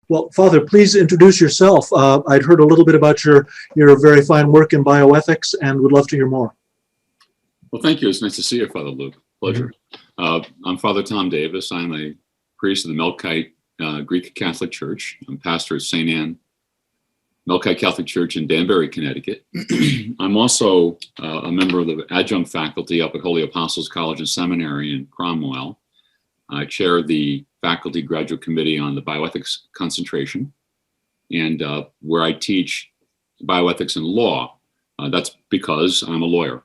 Well, Father, please introduce yourself. I'd heard a little bit about your very fine work in bioethics and would love to hear more. Well, thank you. It's nice to see you, Father Luke. Pleasure. I'm Father Tom Davis. I'm a priest of the Melkite Greek Catholic Church. I'm pastor at St. Anne Melkite Catholic Church in Danbury, Connecticut. I'm also a member of the adjunct faculty up at Holy Apostles College and Seminary in Cromwell. I chair the faculty graduate committee on the bioethics concentration, and where I teach bioethics and law. That's because I'm a lawyer.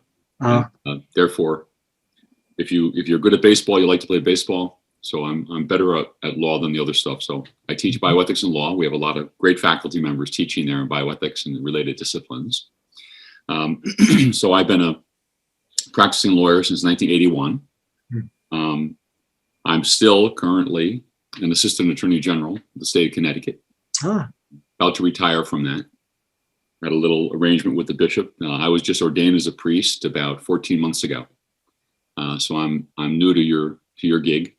Therefore, if you're good at baseball, you like to play baseball. So I'm better at law than the other stuff. So I teach bioethics and law. We have a lot of great faculty members teaching there in bioethics and related disciplines. So I've been a practicing lawyer since 1981. I'm still currently an assistant attorney general of the state of Connecticut. About to retire from that. Had a little arrangement with the bishop. I was just ordained as a priest about 14 months ago. So I'm new to your gig.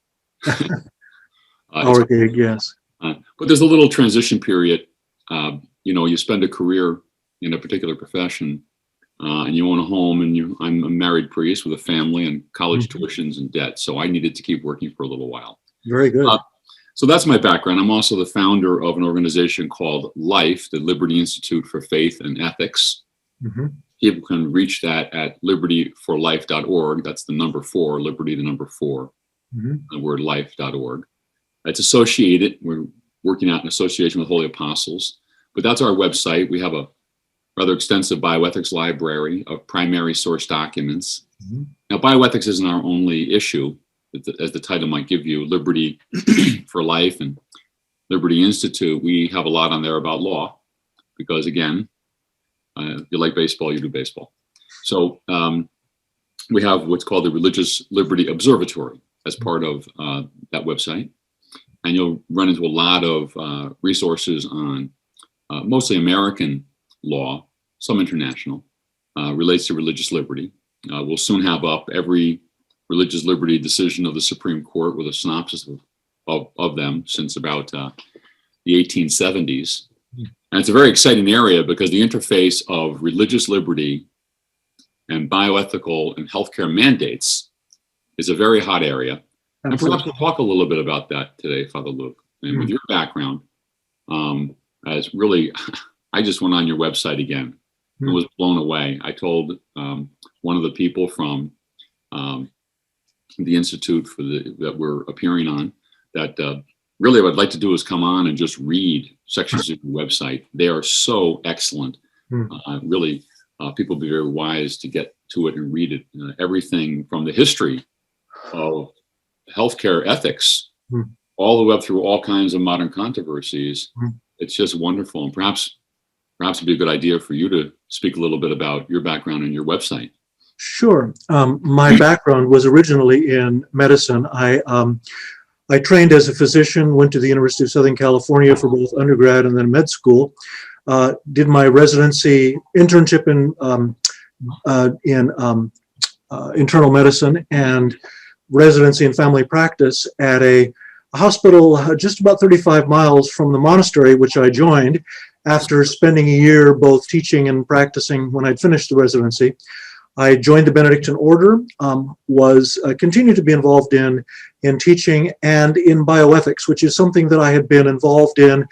Our gig, yes. But there's a little transition period. You spend a career in a particular profession, and you own a home, and I'm a married priest with a family and college tuitions and debt. So I needed to keep working for a little while. Very good. So that's my background. I'm also the founder of an organization called LIFE, the Liberty Institute for Faith and Ethics. People can reach that at libertyforlife.org. That's the number 4, liberty, the number 4, the word life.org. It's associated. We're working out in association with Holy Apostles, but that's our website. We have a rather extensive bioethics library of primary source documents. Now, bioethics isn't our only issue, as the title might give you. Liberty for Life and Liberty Institute, we have a lot on there about law, because again, if you like baseball, you do baseball. So we have what's called the Religious Liberty Observatory as part of that website. And you'll run into a lot of resources on mostly American law, some international, relates to religious liberty. We'll soon have up every religious liberty decision of the Supreme Court with a synopsis of them since about the 1870s. And it's a very exciting area because the interface of religious liberty and bioethical and healthcare mandates is a very hot area. And perhaps we'll talk a little bit about that today, Father Luke. And with your background, as really, I just went on your website again and was blown away. I told one of the people from the institute that we're appearing on that really what I'd like to do is come on and just read sections of your website. They are so excellent. Really, people be very wise to get to it and read it. Everything from the history of healthcare ethics all the way up through all kinds of modern controversies. It's just wonderful. And perhaps it'd be a good idea for you to speak a little bit about your background and your website. Sure. My background was originally in medicine. I trained as a physician, went to the University of Southern California for both undergrad and then med school. Did my residency internship in internal medicine and residency in family practice at a hospital just about 35 miles from the monastery, which I joined after spending a year both teaching and practicing when I'd finished the residency. I joined the Benedictine order, continued to be involved in teaching and in bioethics, which is something that I had been involved in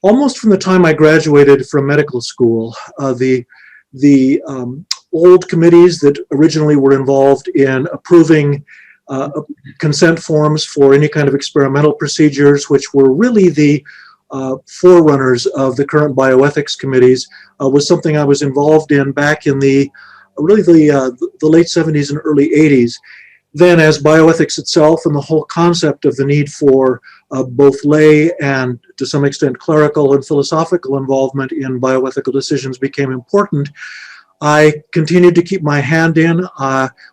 almost from the time I graduated from medical school. The old committees that originally were involved in approving consent forms for any kind of experimental procedures, which were really the forerunners of the current bioethics committees, was something I was involved in back in the late 70s and early 80s. Then as bioethics itself and the whole concept of the need for both lay and to some extent clerical and philosophical involvement in bioethical decisions became important, I continued to keep my hand in.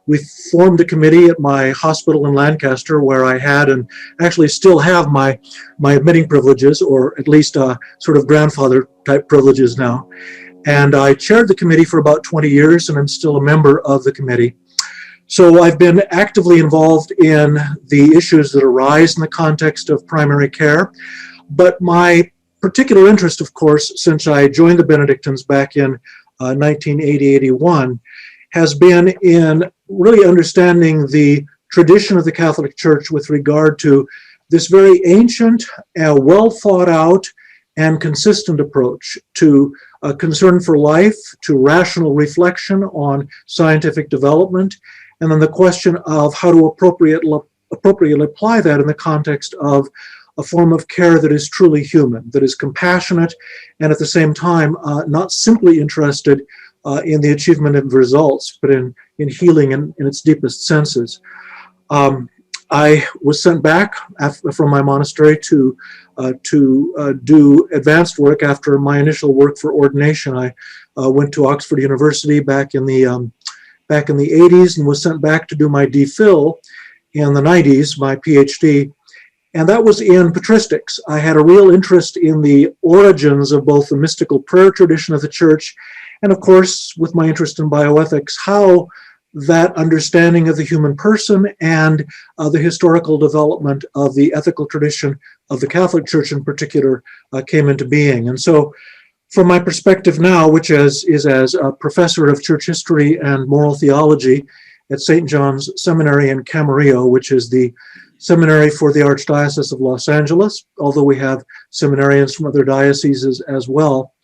We formed a committee at my hospital in Lancaster where I had and actually still have my admitting privileges, or at least sort of grandfather type privileges now. And I chaired the committee for about 20 years and I'm still a member of the committee. So I've been actively involved in the issues that arise in the context of primary care. But my particular interest, of course, since I joined the Benedictines back in 1980-81, has been in really understanding the tradition of the Catholic Church with regard to this very ancient, well thought out, and consistent approach to concern for life, to rational reflection on scientific development, and then the question of how to appropriately apply that in the context of a form of care that is truly human, that is compassionate, and at the same time not simply interested in the achievement of results, but in healing in its deepest senses. I was sent back from my monastery to do advanced work after my initial work for ordination. I went to Oxford University back in the 80s and was sent back to do my DPhil in the 90s, my PhD, and that was in patristics. I had a real interest in the origins of both the mystical prayer tradition of the Church, and of course, with my interest in bioethics, how that understanding of the human person and the historical development of the ethical tradition of the Catholic Church in particular came into being. And so from my perspective now, which is as a professor of church history and moral theology at St. John's Seminary in Camarillo, which is the seminary for the Archdiocese of Los Angeles, although we have seminarians from other dioceses as well.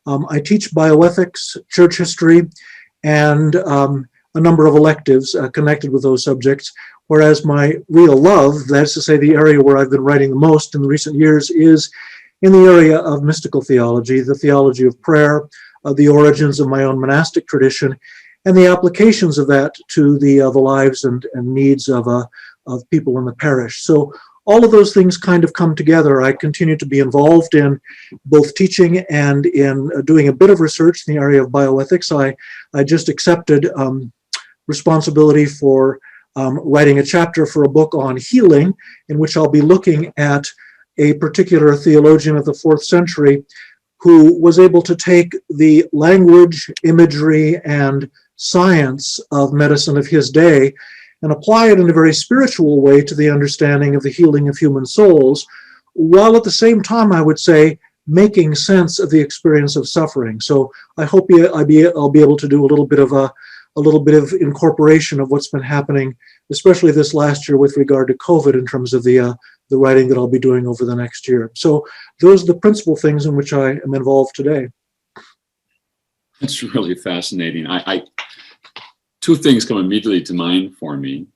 I teach bioethics, church history, and a number of electives connected with those subjects, whereas my real love, that's to say the area where I've been writing the most in the recent years, is in the area of mystical theology, the theology of prayer, the origins of my own monastic tradition, and the applications of that to the lives and needs of people in the parish. So all of those things kind of come together. I continue to be involved in both teaching and in doing a bit of research in the area of bioethics. I just accepted responsibility for writing a chapter for a book on healing, in which I'll be looking at a particular theologian of the 4th century who was able to take the language, imagery, and science of medicine of his day and apply it in a very spiritual way to the understanding of the healing of human souls, while at the same time, I would say, making sense of the experience of suffering. So I hope I'll be able to do a little bit of incorporation of what's been happening, especially this last year with regard to COVID, in terms of the writing that I'll be doing over the next year. So those are the principal things in which I am involved today. It's really fascinating. Two things come immediately to mind for me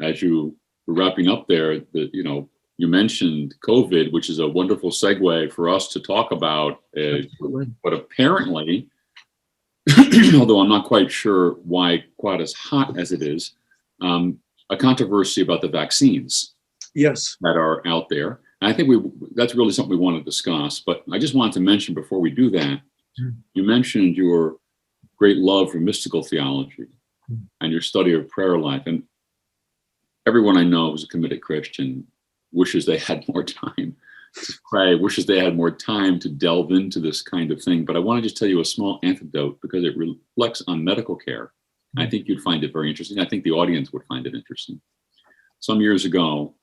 as you were wrapping up there. You mentioned COVID, which is a wonderful segue for us to talk about. But apparently, although I'm not quite sure why quite as hot as it is, a controversy about the vaccines. Yes, that are out there. And I think that's really something we want to discuss. But I just wanted to mention before we do that, you mentioned your great love for mystical theology and your study of prayer life. And everyone I know who's a committed Christian wishes they had more time to pray, wishes they had more time to delve into this kind of thing. But I want to just tell you a small anecdote because it reflects on medical care. I think you'd find it very interesting. I think the audience would find it interesting. Some years ago,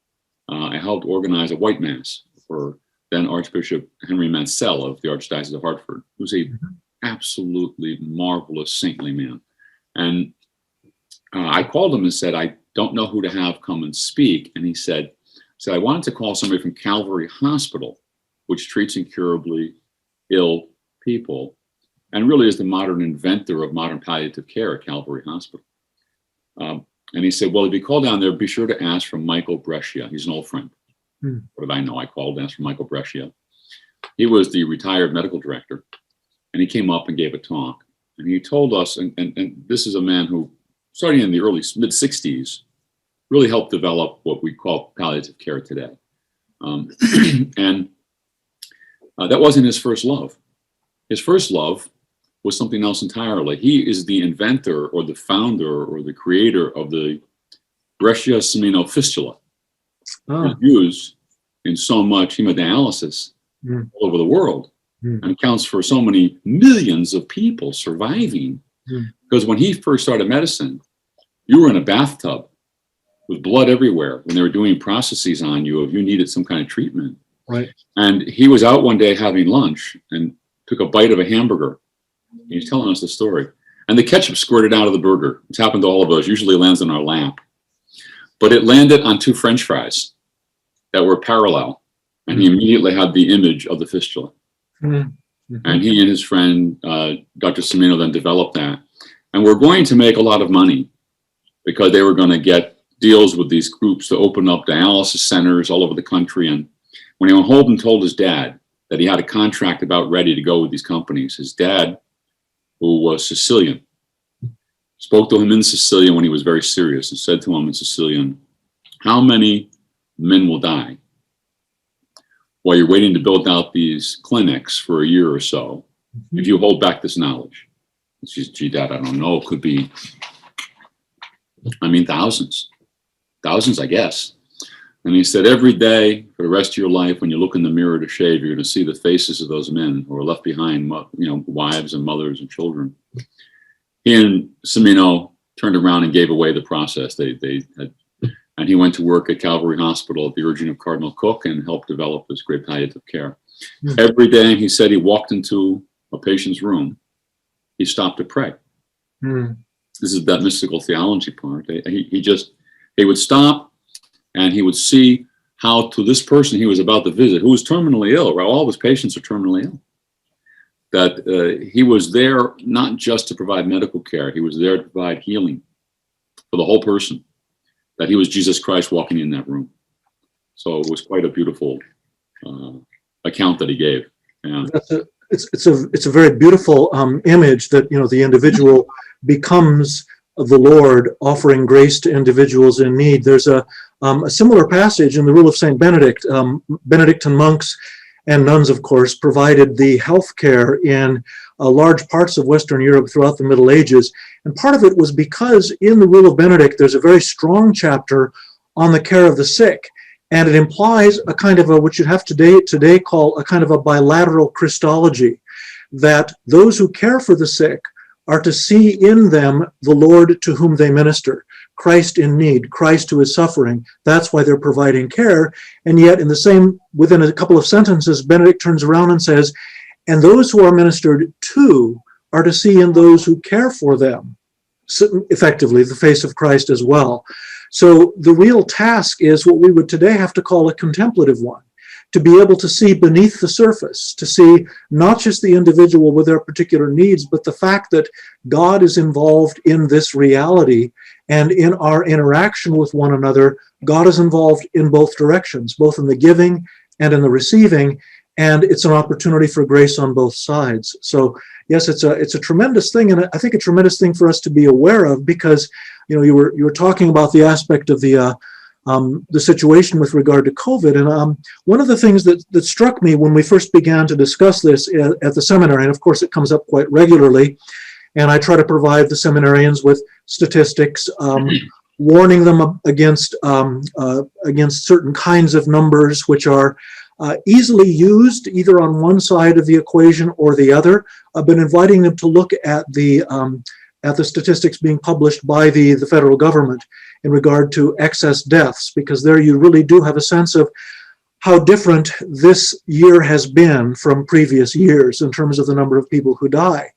I helped organize a white mass for then Archbishop Henry Mansell of the Archdiocese of Hartford, who's a absolutely marvelous saintly man. And I called him and said, I don't know who to have come and speak. And he said, I wanted to call somebody from Calvary Hospital, which treats incurably ill people, and really is the modern inventor of modern palliative care at Calvary Hospital. And he said, well, if you call down there, be sure to ask for Michael Brescia. He's an old friend. What did I know? I called and asked for Michael Brescia. He was the retired medical director, and he came up and gave a talk. And he told us, and this is a man who, starting in the early mid-60s, really helped develop what we call palliative care today. And that wasn't his first love. His first love was something else entirely. He is the inventor or the founder or the creator of the Brescia Semino fistula, used in so much hemodialysis all over the world, and accounts for so many millions of people surviving. Because when he first started medicine, you were in a bathtub with blood everywhere when they were doing processes on you if you needed some kind of treatment. Right. And he was out one day having lunch and took a bite of a hamburger. He's telling us the story. And the ketchup squirted out of the burger. It's happened to all of us. Usually lands in our lap. But it landed on 2 French fries that were parallel. And he immediately had the image of the fistula. Mm-hmm. And he and his friend, Dr. Semino, then developed that. And we're going to make a lot of money because they were going to get deals with these groups to open up dialysis centers all over the country. And when he went home and told his dad that he had a contract about ready to go with these companies, his dad, who was Sicilian, spoke to him in Sicilian when he was very serious and said to him in Sicilian, "How many men will die while you're waiting to build out these clinics for a year or so if you hold back this knowledge?" And she's, "Gee, Dad, I don't know. It could be, thousands, I guess." And he said, "Every day for the rest of your life, when you look in the mirror to shave, you're going to see the faces of those men who are left behind, wives and mothers and children." He and Semino turned around and gave away the process. And he went to work at Calvary Hospital at the urging of Cardinal Cook and helped develop this great palliative care. Mm-hmm. Every day, he said, he walked into a patient's room, he stopped to pray. Mm-hmm. This is that mystical theology part. He would stop, and he would see how to this person he was about to visit, who was terminally ill, right? All of his patients are terminally ill, that he was there not just to provide medical care, he was there to provide healing for the whole person, that he was Jesus Christ walking in that room. So it was quite a beautiful account that he gave. Yeah. It's a very beautiful image that, the individual becomes the Lord, offering grace to individuals in need. There's a similar passage in the Rule of St. Benedict. Benedictine monks and nuns, of course, provided the health care in large parts of Western Europe throughout the Middle Ages. And part of it was because in the Rule of Benedict, there's a very strong chapter on the care of the sick. And it implies a kind of what you'd have today call a kind of a bilateral Christology, that those who care for the sick are to see in them the Lord to whom they minister, Christ in need, Christ who is suffering. That's why they're providing care. And yet within a couple of sentences, Benedict turns around and says, and those who are ministered to are to see in those who care for them, effectively, the face of Christ as well. So the real task is what we would today have to call a contemplative one, to be able to see beneath the surface, to see not just the individual with their particular needs, but the fact that God is involved in this reality, and in our interaction with one another, God is involved in both directions, both in the giving and in the receiving, and it's an opportunity for grace on both sides. So yes, it's a tremendous thing, and I think a tremendous thing for us to be aware of, because you were talking about the aspect of the situation with regard to COVID. And one of the things that struck me when we first began to discuss this at the seminary, and of course it comes up quite regularly, and I try to provide the seminarians with statistics, warning them against certain kinds of numbers which are easily used either on one side of the equation or the other, but inviting them to look at the statistics being published by the federal government in regard to excess deaths, because there you really do have a sense of how different this year has been from previous years in terms of the number of people who die.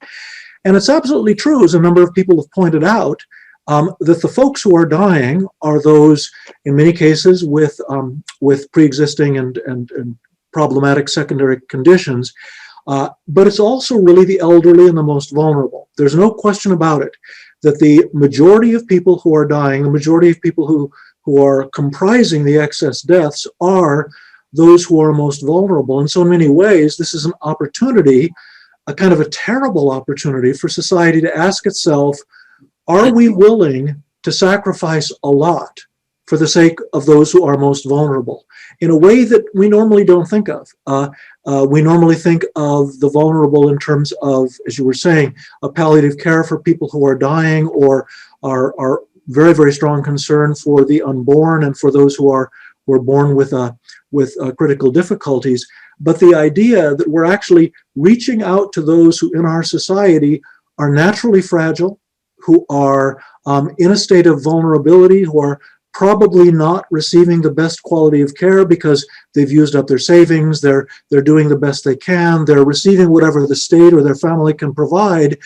And it's absolutely true, as a number of people have pointed out, that the folks who are dying are those, in many cases, with pre-existing and problematic secondary conditions. But it's also really the elderly and the most vulnerable. There's no question about it that the majority of people who are dying, the majority of people who are comprising the excess deaths, are those who are most vulnerable. And so in many ways, this is an opportunity, a kind of a terrible opportunity for society to ask itself, are we willing to sacrifice a lot for the sake of those who are most vulnerable, in a way that we normally don't think of? We normally think of the vulnerable in terms of, as you were saying, a palliative care for people who are dying, or are very, very strong concern for the unborn and for those who were born with critical difficulties. But the idea that we're actually reaching out to those who in our society are naturally fragile, who are in a state of vulnerability, who are probably not receiving the best quality of care because they've used up their savings, they're doing the best they can, they're receiving whatever the state or their family can provide.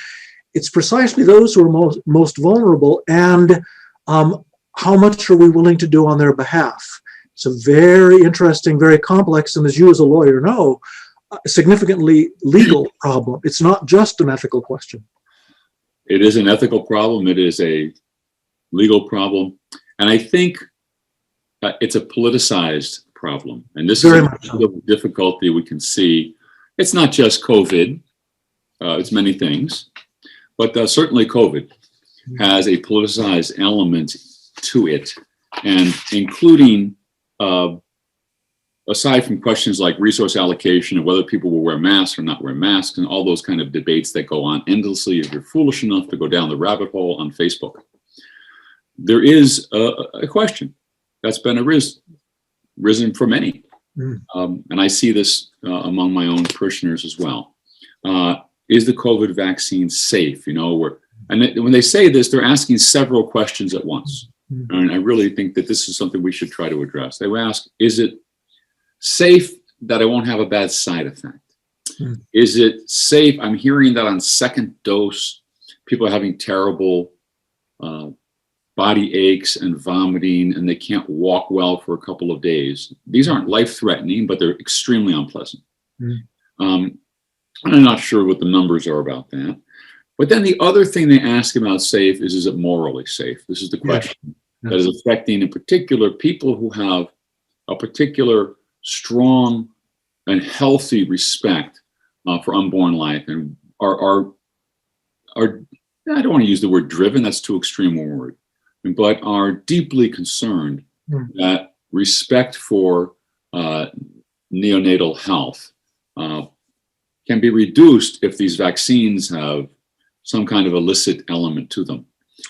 It's precisely those who are most vulnerable, and how much are we willing to do on their behalf? It's a very interesting, very complex, and as you as a lawyer know, a significantly legal problem. It's not just an ethical question. It is an ethical problem. It is a legal problem. And I think it's a politicized problem. And this Very is much so. the difficulty we can see. It's not just COVID. It's many things. But certainly COVID has a politicized element to it. And including, aside from questions like resource allocation and whether people will wear masks or not wear masks and all those kind of debates that go on endlessly if you're foolish enough to go down the rabbit hole on Facebook, there is a question that's been risen for many. And I see this among my own parishioners as well. Is the COVID vaccine safe? You know, when they say this, they're asking several questions at once. And I really think that this is something we should try to address. They will ask, is it safe that I won't have a bad side effect? Is it safe? I'm hearing that on second dose, people are having terrible body aches and vomiting, and they can't walk well for a couple of days. These aren't life-threatening, but they're extremely unpleasant. And I'm not sure what the numbers are about that. But then the other thing they ask about safe is it morally safe? This is the question that is affecting, in particular, people who have a particular strong and healthy respect for unborn life and are I don't want to use the word driven, that's too extreme a word, but are deeply concerned that respect for neonatal health can be reduced if these vaccines have some kind of illicit element to them.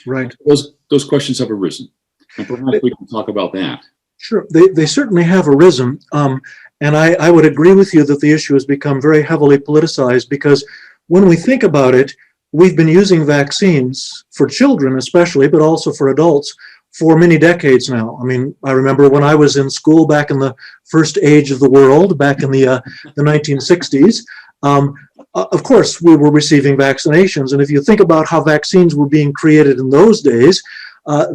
Right. Those questions have arisen, and perhaps we can talk about that. Sure, they certainly have arisen, and I would agree with you that the issue has become very heavily politicized, because when we think about it, we've been using vaccines for children especially, but also for adults, for many decades now. I mean, I remember when I was in school back in the first age of the world, back in the 1960s, of course, we were receiving vaccinations. And if you think about how vaccines were being created in those days,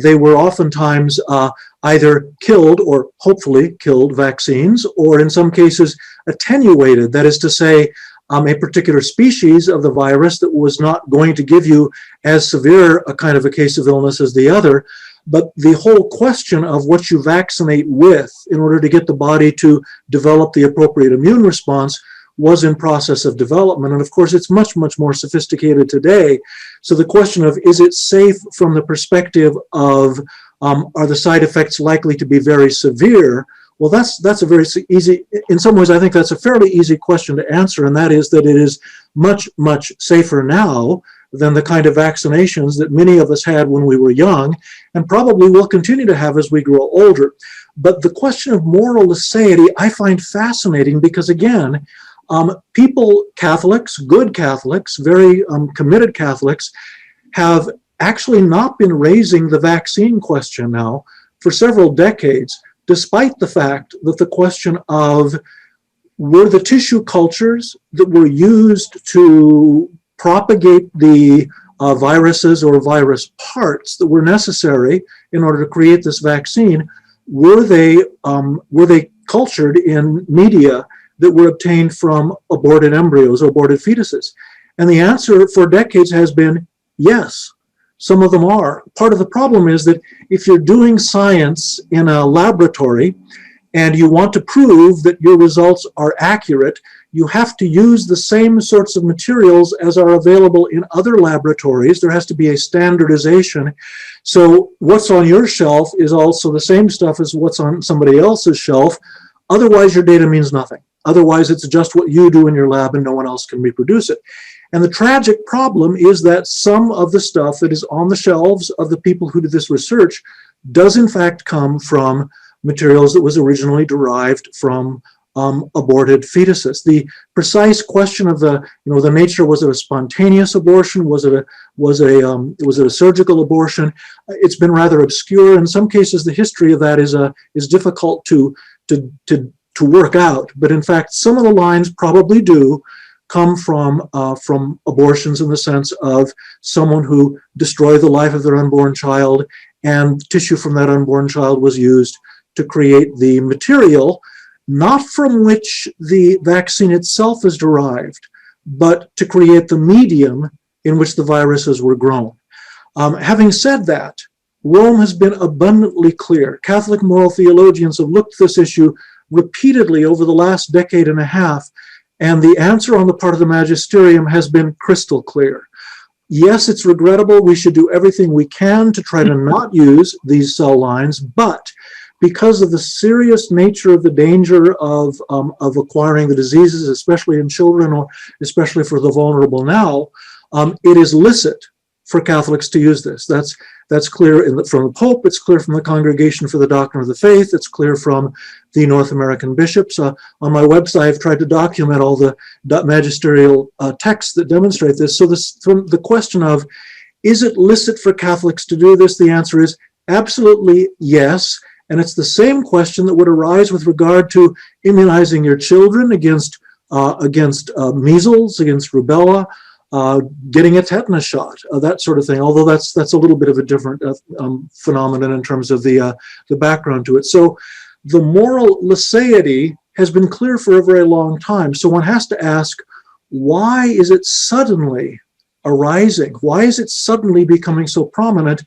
they were oftentimes either killed or hopefully killed vaccines, or in some cases attenuated. That is to say, a particular species of the virus that was not going to give you as severe a kind of a case of illness as the other. But the whole question of what you vaccinate with in order to get the body to develop the appropriate immune response was in process of development. And of course, it's much, much more sophisticated today. So the question of, is it safe from the perspective of, are the side effects likely to be very severe? Well, that's a very easy, in some ways, I think that's a fairly easy question to answer. And that is that it is much, much safer now than the kind of vaccinations that many of us had when we were young, and probably will continue to have as we grow older. But the question of moral aseity, I find fascinating, because again, people, Catholics, good Catholics, very committed Catholics, have actually not been raising the vaccine question now for several decades, despite the fact that the question of, were the tissue cultures that were used to propagate the viruses or virus parts that were necessary in order to create this vaccine, were they cultured in media that were obtained from aborted embryos or aborted fetuses? And the answer for decades has been yes, some of them are. Part of the problem is that if you're doing science in a laboratory and you want to prove that your results are accurate, you have to use the same sorts of materials as are available in other laboratories. There has to be a standardization. So what's on your shelf is also the same stuff as what's on somebody else's shelf. Otherwise, your data means nothing. Otherwise, it's just what you do in your lab and no one else can reproduce it. And the tragic problem is that some of the stuff that is on the shelves of the people who did this research does in fact come from materials that was originally derived from aborted fetuses. The precise question of the nature, was it a spontaneous abortion? Was it a surgical abortion? It's been rather obscure. In some cases, the history of that is difficult to work out. But in fact, some of the lines probably do come from abortions, in the sense of someone who destroyed the life of their unborn child, and tissue from that unborn child was used to create the material, not from which the vaccine itself is derived, but to create the medium in which the viruses were grown. Having said that, Rome has been abundantly clear. Catholic moral theologians have looked at this issue repeatedly over the last decade and a half, and the answer on the part of the magisterium has been crystal clear. Yes, it's regrettable. We should do everything we can to try to not use these cell lines, but because of the serious nature of the danger of acquiring the diseases, especially in children, or especially for the vulnerable now, it is licit for Catholics to use this. That's clear from the Pope. It's clear from the Congregation for the Doctrine of the Faith. It's clear from the North American bishops. On my website, I've tried to document all the magisterial texts that demonstrate this. So from the question of, is it licit for Catholics to do this? The answer is absolutely yes. And it's the same question that would arise with regard to immunizing your children against measles, against rubella, getting a tetanus shot, that sort of thing. Although that's a little bit of a different phenomenon in terms of the background to it. So the moral laicity has been clear for a very long time. So one has to ask, why is it suddenly arising? Why is it suddenly becoming so prominent?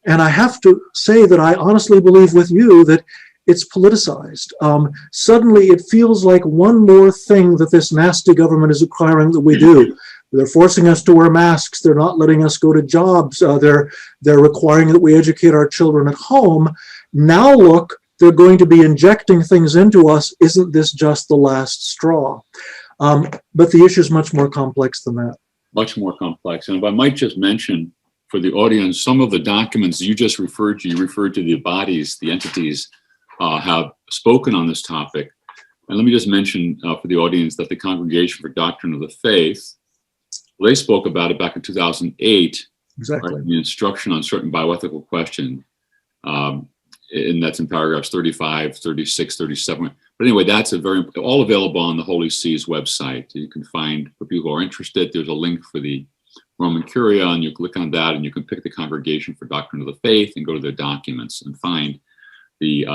And I have to say that I honestly believe with you that it's politicized. Suddenly it feels like one more thing that this nasty government is requiring that we do. They're forcing us to wear masks. They're not letting us go to jobs. They're requiring that we educate our children at home. Now look, they're going to be injecting things into us. Isn't this just the last straw? But the issue is much more complex than that. Much more complex. And if I might just mention for the audience, some of the documents you just referred to, the bodies, the entities have spoken on this topic. And let me just mention for the audience that the Congregation for Doctrine of the Faith, they spoke about it back in 2008. Exactly. Right, the instruction on certain bioethical question. And that's in paragraphs 35, 36, 37. But anyway, that's all available on the Holy See's website. You can find, for people who are interested, there's a link for the Roman Curia, and you click on that, and you can pick the Congregation for Doctrine of the Faith and go to their documents and find the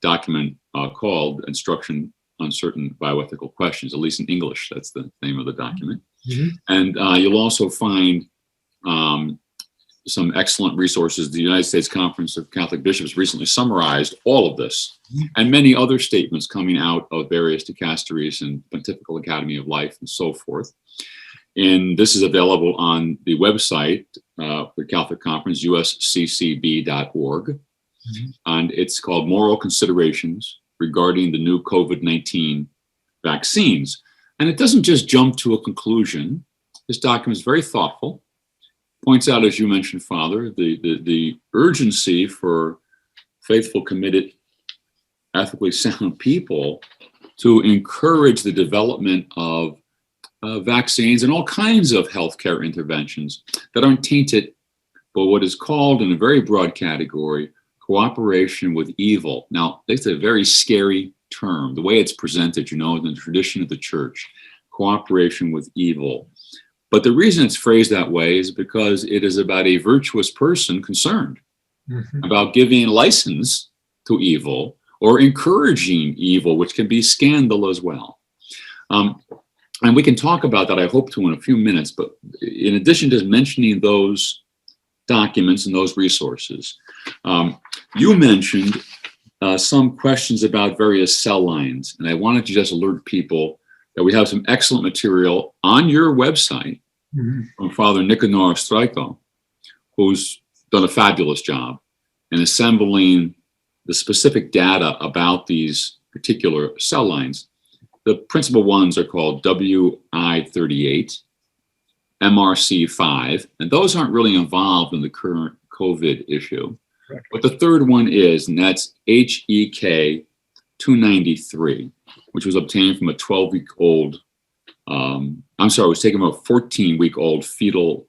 document called Instruction on Certain Bioethical Questions, at least in English. That's the name of the document. Mm-hmm. And you'll also find some excellent resources. The United States Conference of Catholic Bishops recently summarized all of this, and many other statements coming out of various dicasteries and Pontifical Academy of Life and so forth. And this is available on the website for the Catholic Conference, usccb.org. Mm-hmm. And it's called Moral Considerations Regarding the New COVID-19 Vaccines. And it doesn't just jump to a conclusion. This document is very thoughtful. Points out, as you mentioned, Father, the urgency for faithful, committed, ethically sound people to encourage the development of vaccines and all kinds of healthcare interventions that aren't tainted by what is called, in a very broad category, cooperation with evil. Now, that's a very scary term, the way it's presented, in the tradition of the church, cooperation with evil. But the reason it's phrased that way is because it is about a virtuous person concerned about giving license to evil or encouraging evil, which can be scandal as well. And we can talk about that, I hope to, in a few minutes. But in addition to mentioning those documents and those resources, you mentioned some questions about various cell lines. And I wanted to just alert people that we have some excellent material on your website from Father Nicanor Straiko, who's done a fabulous job in assembling the specific data about these particular cell lines. The principal ones are called WI38, MRC5, and those aren't really involved in the current COVID issue. Correct. But the third one is, and that's HEK 293, which was obtained from a 12-week-old, I'm sorry, it was taken from a 14-week-old fetal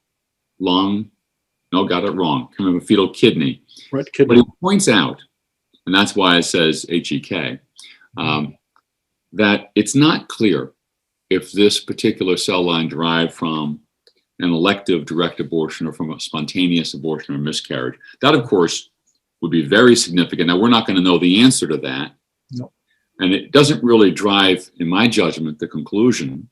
lung. No, got it wrong. From a fetal kidney. Right, kidney. But he points out, and that's why it says HEK, that it's not clear if this particular cell line derived from an elective direct abortion or from a spontaneous abortion or miscarriage. That, of course, would be very significant. Now, we're not going to know the answer to that. No. And it doesn't really drive, in my judgment, the conclusion.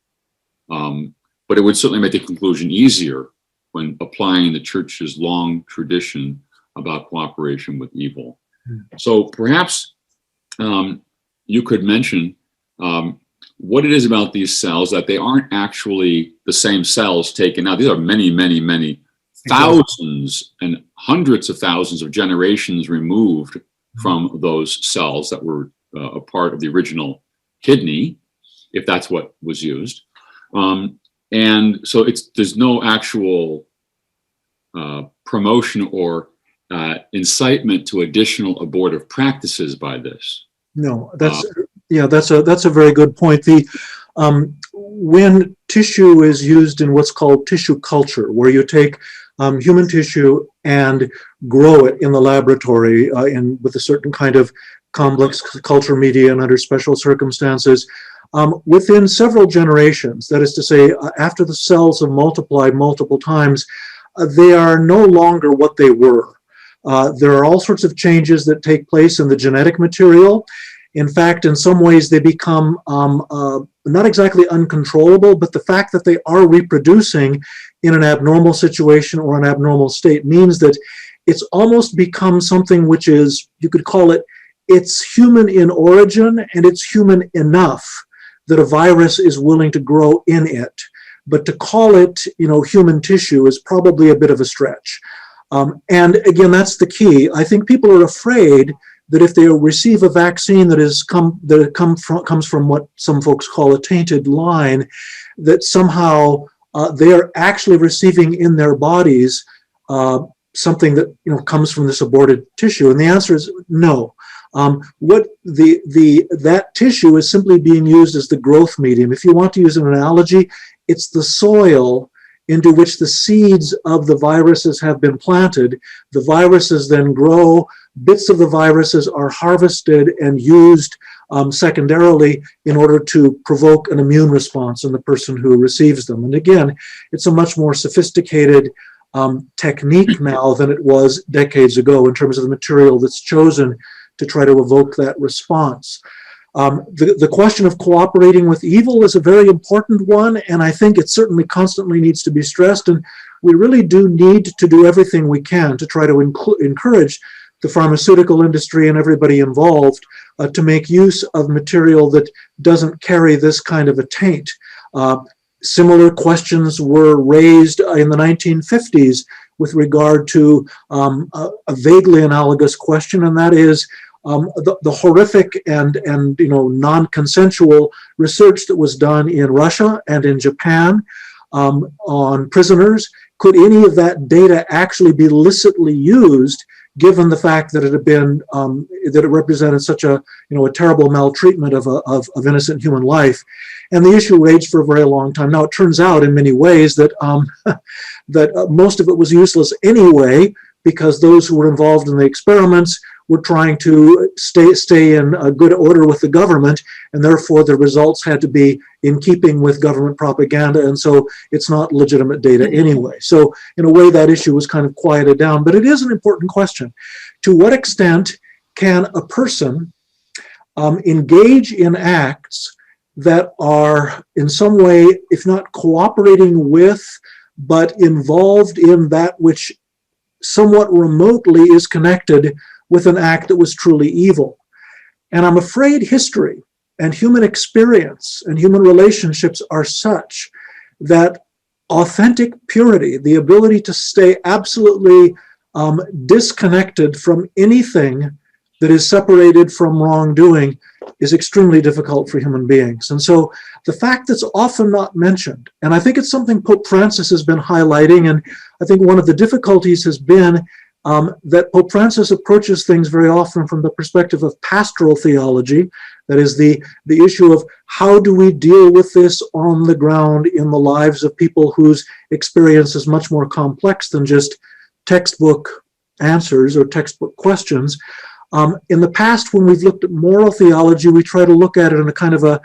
But it would certainly make the conclusion easier when applying the church's long tradition about cooperation with evil. So perhaps you could mention what it is about these cells that they aren't actually the same cells taken out. These are many, many, many thousands and hundreds of thousands of generations removed from those cells that were a part of the original kidney, if that's what was used. And so there's no actual promotion or incitement to additional abortive practices by this. No, that's a very good point. When tissue is used in what's called tissue culture, where you take human tissue and grow it in the laboratory with a certain kind of complex culture media and under special circumstances, within several generations, that is to say, after the cells have multiplied multiple times, they are no longer what they were. There are all sorts of changes that take place in the genetic material. In fact, in some ways, they become not exactly uncontrollable, but the fact that they are reproducing in an abnormal situation or an abnormal state means that it's almost become something which is, you could call it, it's human in origin and it's human enough that a virus is willing to grow in it. But to call it, human tissue is probably a bit of a stretch. And again, that's the key. I think people are afraid that if they receive a vaccine that comes from what some folks call a tainted line, that somehow they are actually receiving in their bodies something that comes from this aborted tissue. And the answer is no. That tissue is simply being used as the growth medium. If you want to use an analogy, it's the soil into which the seeds of the viruses have been planted. The viruses then grow. Bits of the viruses are harvested and used secondarily in order to provoke an immune response in the person who receives them. And again, it's a much more sophisticated technique now than it was decades ago in terms of the material that's chosen to try to evoke that response. The question of cooperating with evil is a very important one, and I think it certainly constantly needs to be stressed, and we really do need to do everything we can to try to encourage the pharmaceutical industry and everybody involved to make use of material that doesn't carry this kind of a taint. Similar questions were raised in the 1950s with regard to a vaguely analogous question, and that is the horrific and non-consensual research that was done in Russia and in Japan on prisoners. Could any of that data actually be licitly used, given the fact that it had been that it represented such a terrible maltreatment of innocent human life? And the issue raged for a very long time. Now it turns out in many ways that that most of it was useless anyway, because those who were involved in the experiments were trying to stay in a good order with the government, and therefore the results had to be in keeping with government propaganda, and so it's not legitimate data anyway. So in a way that issue was kind of quieted down, but it is an important question. To what extent can a person engage in acts that are in some way, if not cooperating with, but involved in that which somewhat remotely is connected with an act that was truly evil? And I'm afraid history and human experience and human relationships are such that authentic purity, the ability to stay absolutely disconnected from anything that is separated from wrongdoing, is extremely difficult for human beings. And so the fact that's often not mentioned, and I think it's something Pope Francis has been highlighting, and I think one of the difficulties has been that Pope Francis approaches things very often from the perspective of pastoral theology. That is the issue of how do we deal with this on the ground in the lives of people whose experience is much more complex than just textbook answers or textbook questions. In the past, when we've looked at moral theology, we try to look at it in a kind of a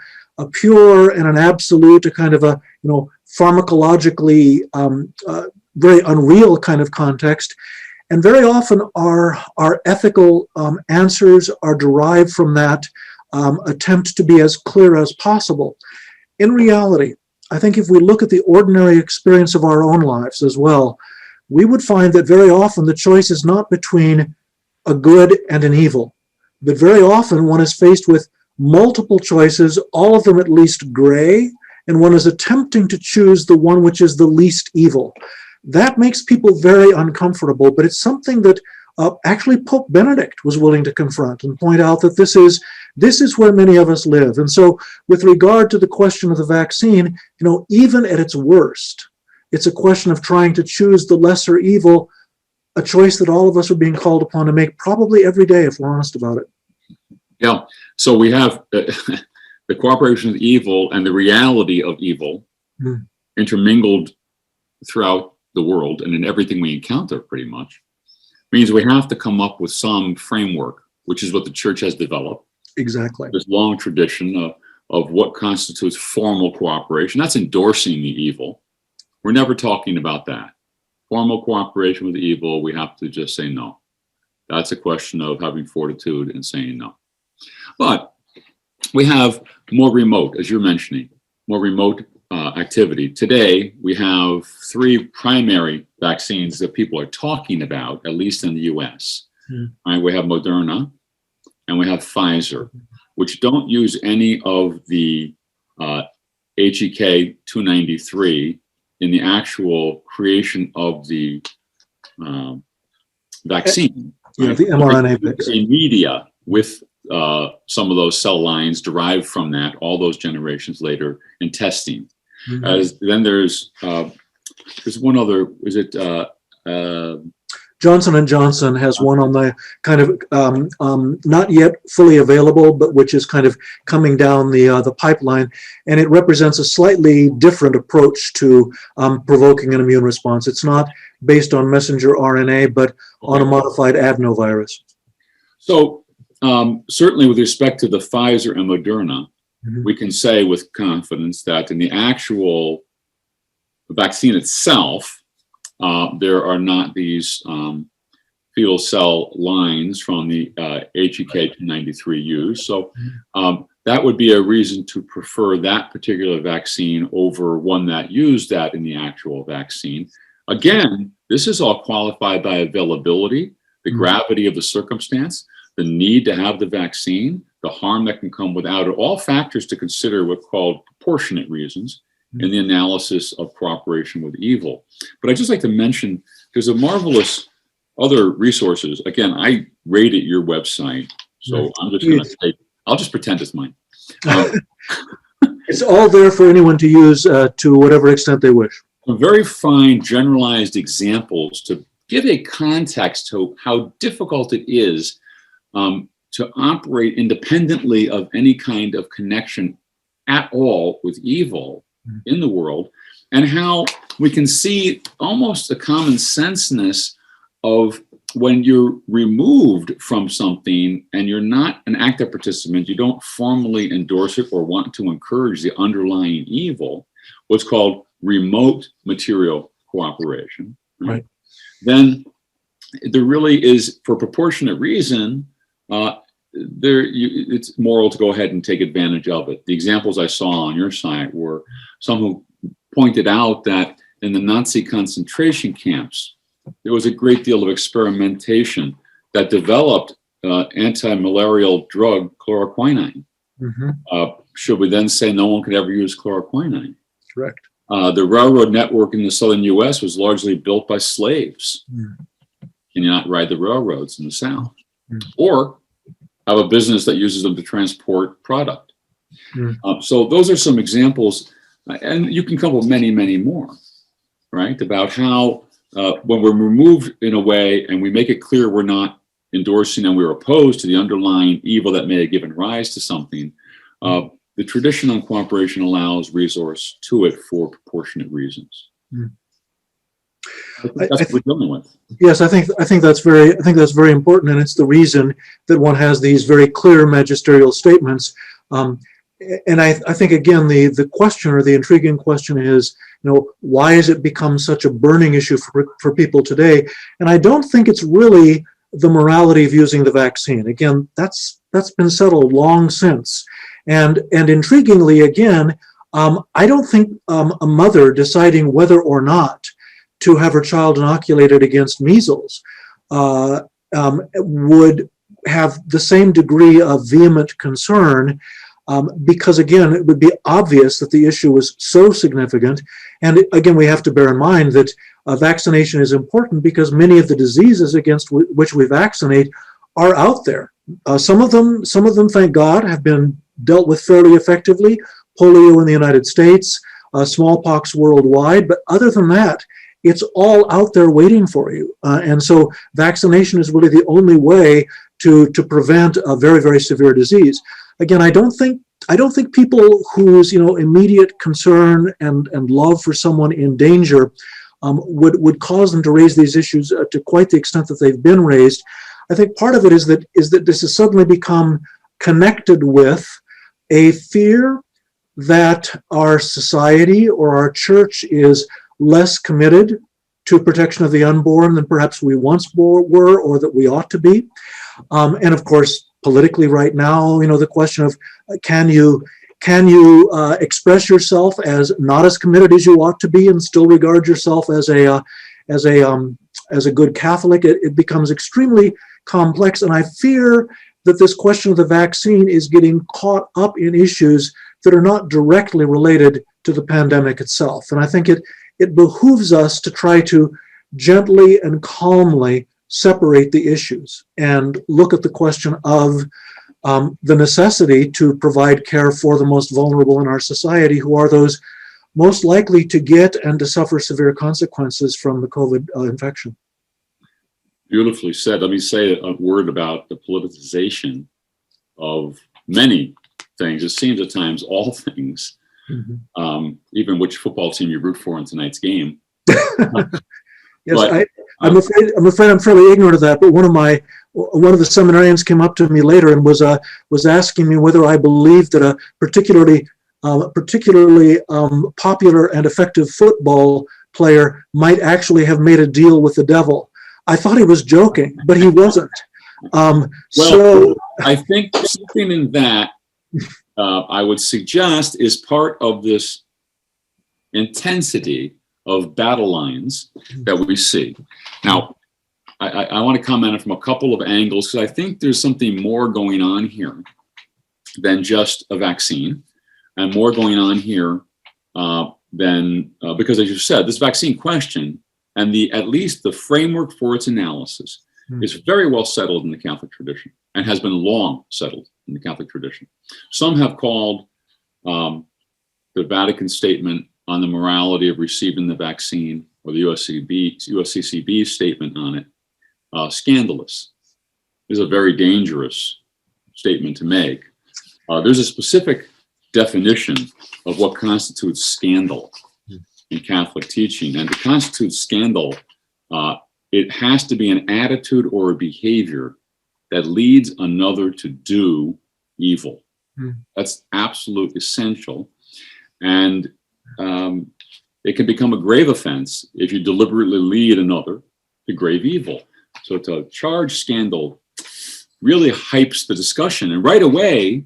pure and an absolute, a kind of a pharmacologically very unreal kind of context. And very often our ethical answers are derived from that attempt to be as clear as possible. In reality, I think if we look at the ordinary experience of our own lives as well, we would find that very often the choice is not between a good and an evil, but very often one is faced with multiple choices, all of them at least gray, and one is attempting to choose the one which is the least evil. That makes people very uncomfortable, but it's something that actually Pope Benedict was willing to confront and point out that this is where many of us live. And so with regard to the question of the vaccine, even at its worst, it's a question of trying to choose the lesser evil, a choice that all of us are being called upon to make probably every day if we're honest about it. Yeah, so we have the cooperation with evil and the reality of evil intermingled throughout the world and in everything we encounter pretty much. Means we have to come up with some framework, which is what the church has developed. Exactly. This long tradition of what constitutes formal cooperation. That's endorsing the evil. We're never talking about that. Formal cooperation with evil, we have to just say no. That's a question of having fortitude and saying no. But we have more remote, as you're mentioning, more remote activity. Today, we have 3 primary vaccines that people are talking about, at least in the US. Right? We have Moderna and we have Pfizer, which don't use any of the HEK 293 in the actual creation of the vaccine. Yeah, the mRNA vaccine. Media with some of those cell lines derived from that, all those generations later in testing. Then there's one other, is it Johnson & Johnson has one on the kind of not yet fully available, but which is kind of coming down the pipeline, and it represents a slightly different approach to provoking an immune response. It's not based on messenger RNA, but on a modified adenovirus. So certainly with respect to the Pfizer and Moderna, we can say with confidence that in the actual vaccine itself, there are not these fetal cell lines from the HEK 293 used. So that would be a reason to prefer that particular vaccine over one that used that in the actual vaccine. Again, this is all qualified by availability, the gravity of the circumstance, the need to have the vaccine, the harm that can come without it, all factors to consider what's called proportionate reasons in the analysis of cooperation with evil. But I'd just like to mention, there's a marvelous other resources. Again, I rated your website, so I'm just going to say, I'll just pretend it's mine. It's all there for anyone to use to whatever extent they wish. Some very fine generalized examples to give a context to how difficult it is to operate independently of any kind of connection at all with evil in the world, and how we can see almost the common senseness of when you're removed from something and you're not an active participant, you don't formally endorse it or want to encourage the underlying evil, what's called remote material cooperation. Right? Then there really is, for proportionate reason, it's moral to go ahead and take advantage of it. The examples I saw on your site were some who pointed out that in the Nazi concentration camps, there was a great deal of experimentation that developed anti-malarial drug chloroquine. Should we then say no one could ever use chloroquine? Correct. The railroad network in the southern US was largely built by slaves. Can you not ride the railroads in the South? Or have a business that uses them to transport product. So those are some examples, and you can come up with many, many more, right? About how when we're removed in a way and we make it clear we're not endorsing and we're opposed to the underlying evil that may have given rise to something, the tradition on cooperation allows resource to it for proportionate reasons. That's what we're dealing with. Yes, I think that's very important, and it's the reason that one has these very clear magisterial statements. And I think again the question, or the intriguing question, is, why has it become such a burning issue for people today? And I don't think it's really the morality of using the vaccine. Again, that's been settled long since. And intriguingly, again, I don't think a mother deciding whether or not to have her child inoculated against measles would have the same degree of vehement concern, because again, it would be obvious that the issue was so significant. And again, we have to bear in mind that vaccination is important because many of the diseases against which we vaccinate are out there. Some of them, thank God, have been dealt with fairly effectively. Polio in the United States, smallpox worldwide, but other than that, it's all out there waiting for you. And so vaccination is really the only way to prevent a very, very severe disease. Again, I don't think people whose immediate concern and love for someone in danger would cause them to raise these issues to quite the extent that they've been raised. I think part of it is that this has suddenly become connected with a fear that our society or our church is less committed to protection of the unborn than perhaps we once were, or that we ought to be. And of course, politically right now, the question of can you express yourself as not as committed as you ought to be and still regard yourself as a good Catholic? It becomes extremely complex, and I fear that this question of the vaccine is getting caught up in issues that are not directly related to the pandemic itself. And I think it behooves us to try to gently and calmly separate the issues and look at the question of the necessity to provide care for the most vulnerable in our society, who are those most likely to get and to suffer severe consequences from the COVID infection. Beautifully said. Let me say a word about the politicization of many things. It seems at times all things, even which football team you root for in tonight's game. Yes, but, I'm afraid I'm fairly ignorant of that. But one of the seminarians came up to me later and was asking me whether I believed that a particularly popular and effective football player might actually have made a deal with the devil. I thought he was joking, but he wasn't. So I think something in that I would suggest is part of this intensity of battle lines that we see. Now, I want to comment on it from a couple of angles, because I think there's something more going on here than just a vaccine, and more going on here because, as you said, this vaccine question and at least the framework for its analysis is very well settled in the Catholic tradition and has been long settled in the Catholic tradition. Some have called the Vatican statement on the morality of receiving the vaccine, or the USCCB statement on it, scandalous. This is a very dangerous statement to make. There's a specific definition of what constitutes scandal in Catholic teaching, and to constitute scandal, it has to be an attitude or a behavior that leads another to do evil. That's absolute essential, and it can become a grave offense if you deliberately lead another to grave evil. So to charge scandal really hypes the discussion, and right away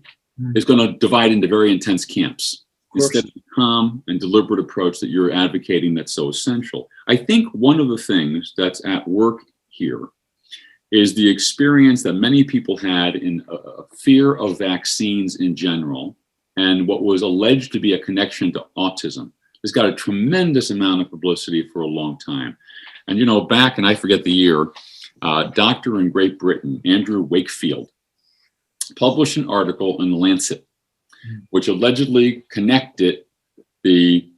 is going to divide into very intense camps instead of the calm and deliberate approach that you're advocating that's so essential. I think one of the things that's at work here is the experience that many people had in a fear of vaccines in general, and what was alleged to be a connection to autism. It's got a tremendous amount of publicity for a long time. And back, and I forget the year, doctor in Great Britain, Andrew Wakefield, published an article in The Lancet, which allegedly connected the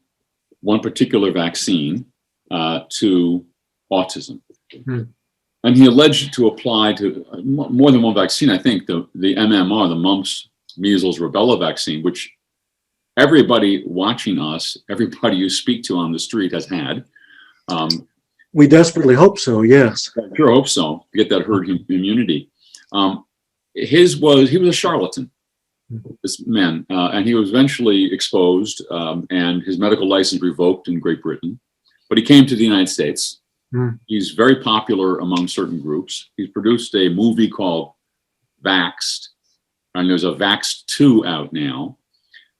one particular vaccine to autism. Hmm. And he alleged to apply to more than one vaccine. I think the MMR, the mumps, measles, rubella vaccine, which everybody watching us, everybody you speak to on the street has had. We desperately hope so, yes. I sure hope so, to get that herd immunity. He was a charlatan, this man, and he was eventually exposed and his medical license revoked in Great Britain. But he came to the United States. Mm. He's very popular among certain groups. He's produced a movie called Vaxxed, and there's a Vaxxed 2 out now.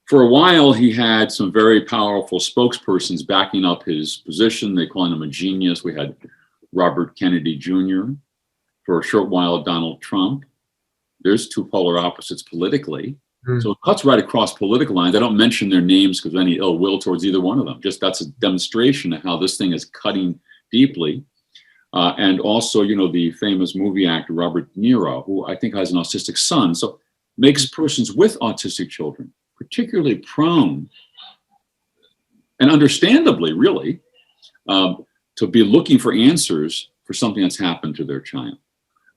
For a while, he had some very powerful spokespersons backing up his position. They called him a genius. We had Robert Kennedy Jr. For a short while, Donald Trump. There's two polar opposites politically. Mm. So it cuts right across political lines. I don't mention their names because of any ill will towards either one of them. Just that's a demonstration of how this thing is cutting deeply. And also, you know, the famous movie actor, Robert De Niro, who I think has an autistic son. So makes persons with autistic children particularly prone, and understandably, really, to be looking for answers for something that's happened to their child.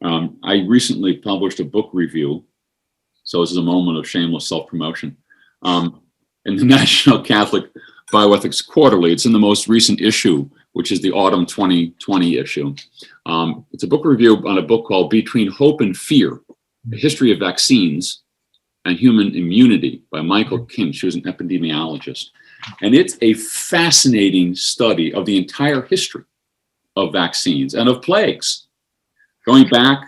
I recently published a book review, so this is a moment of shameless self-promotion, in the National Catholic Bioethics Quarterly. It's in the most recent issue, which is the autumn 2020 issue. It's a book review on a book called Between Hope and Fear, A History of Vaccines and Human Immunity by Michael Kinch, who's an epidemiologist. And it's a fascinating study of the entire history of vaccines and of plagues, going back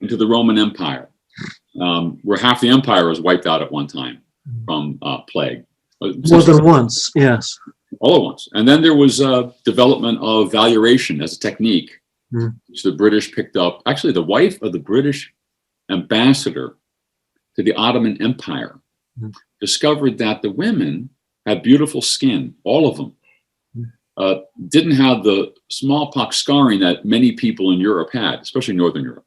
into the Roman Empire, where half the empire was wiped out at one time from plague. More than once, yes. All at once. And then there was development of valuation as a technique, which the British picked up. Actually, the wife of the British ambassador to the Ottoman Empire discovered that the women had beautiful skin, all of them. Didn't have the smallpox scarring that many people in Europe had, especially Northern Europe.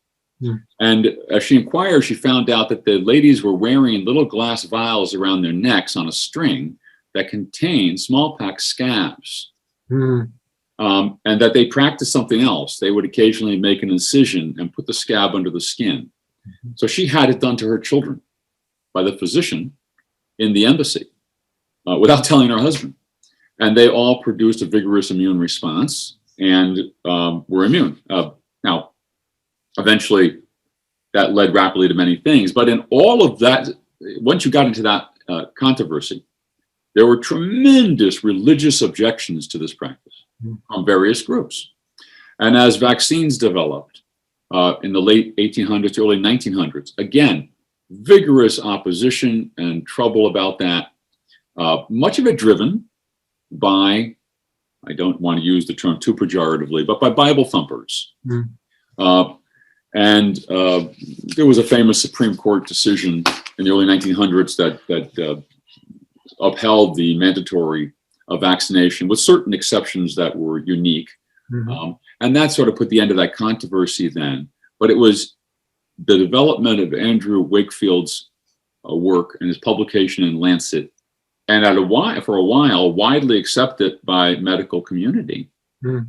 And as she inquired, she found out that the ladies were wearing little glass vials around their necks on a string that contained smallpox scabs. And that they practiced something else. They would occasionally make an incision and put the scab under the skin. So she had it done to her children by the physician in the embassy without telling her husband. And they all produced a vigorous immune response and were immune. Now, eventually, that led rapidly to many things. But in all of that, once you got into that controversy, there were tremendous religious objections to this practice from various groups. And as vaccines developed in the late 1800s, early 1900s, again, vigorous opposition and trouble about that, much of it driven by, I don't want to use the term too pejoratively, but by Bible thumpers. And there was a famous Supreme Court decision in the early 1900s that upheld the mandatory vaccination with certain exceptions that were unique. And that sort of put the end of that controversy then. But it was the development of Andrew Wakefield's work and his publication in Lancet, and for a while, widely accepted by medical community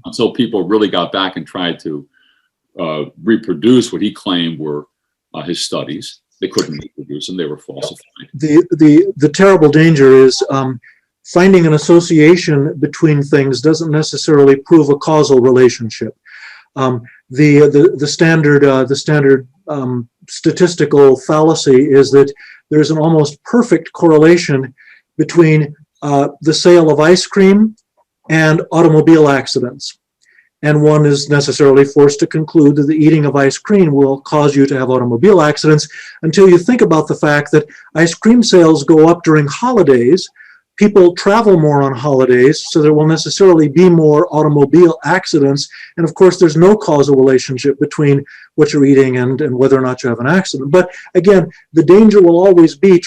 until people really got back and tried to reproduce what he claimed were his studies. They couldn't reproduce them; they were falsified. The terrible danger is finding an association between things doesn't necessarily prove a causal relationship. The standard statistical fallacy is that there's an almost perfect correlation between the sale of ice cream and automobile accidents. And one is necessarily forced to conclude that the eating of ice cream will cause you to have automobile accidents until you think about the fact that ice cream sales go up during holidays. People travel more on holidays, so there will necessarily be more automobile accidents. And of course, there's no causal relationship between what you're eating and whether or not you have an accident. But again, the danger will always be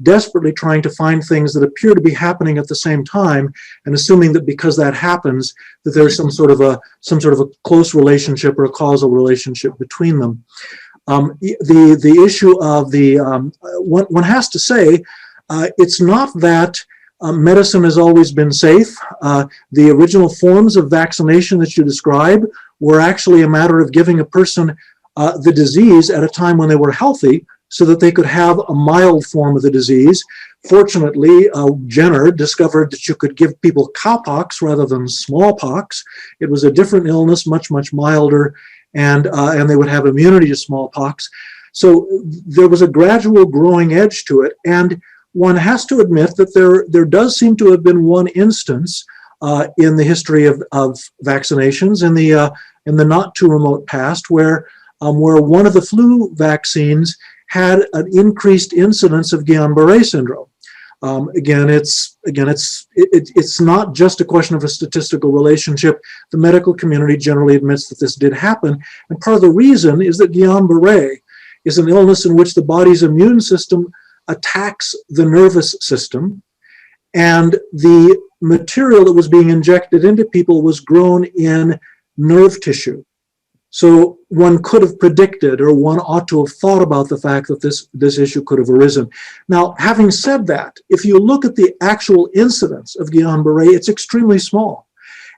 desperately trying to find things that appear to be happening at the same time, and assuming that because that happens, that there's some sort of a close relationship or a causal relationship between them. The issue of one has to say, it's not that medicine has always been safe. The original forms of vaccination that you describe were actually a matter of giving a person the disease at a time when they were healthy so that they could have a mild form of the disease. Fortunately, Jenner discovered that you could give people cowpox rather than smallpox. It was a different illness, much, much milder, and they would have immunity to smallpox. So there was a gradual growing edge to it, and one has to admit that there does seem to have been one instance in the history of vaccinations in the not too remote past where one of the flu vaccines had an increased incidence of Guillain-Barré syndrome. Again, it's not just a question of a statistical relationship. The medical community generally admits that this did happen, and part of the reason is that Guillain-Barré is an illness in which the body's immune system attacks the nervous system, and the material that was being injected into people was grown in nerve tissue. So one could have predicted, or one ought to have thought about the fact that this issue could have arisen. Now, having said that, if you look at the actual incidence of Guillain-Barré, it's extremely small.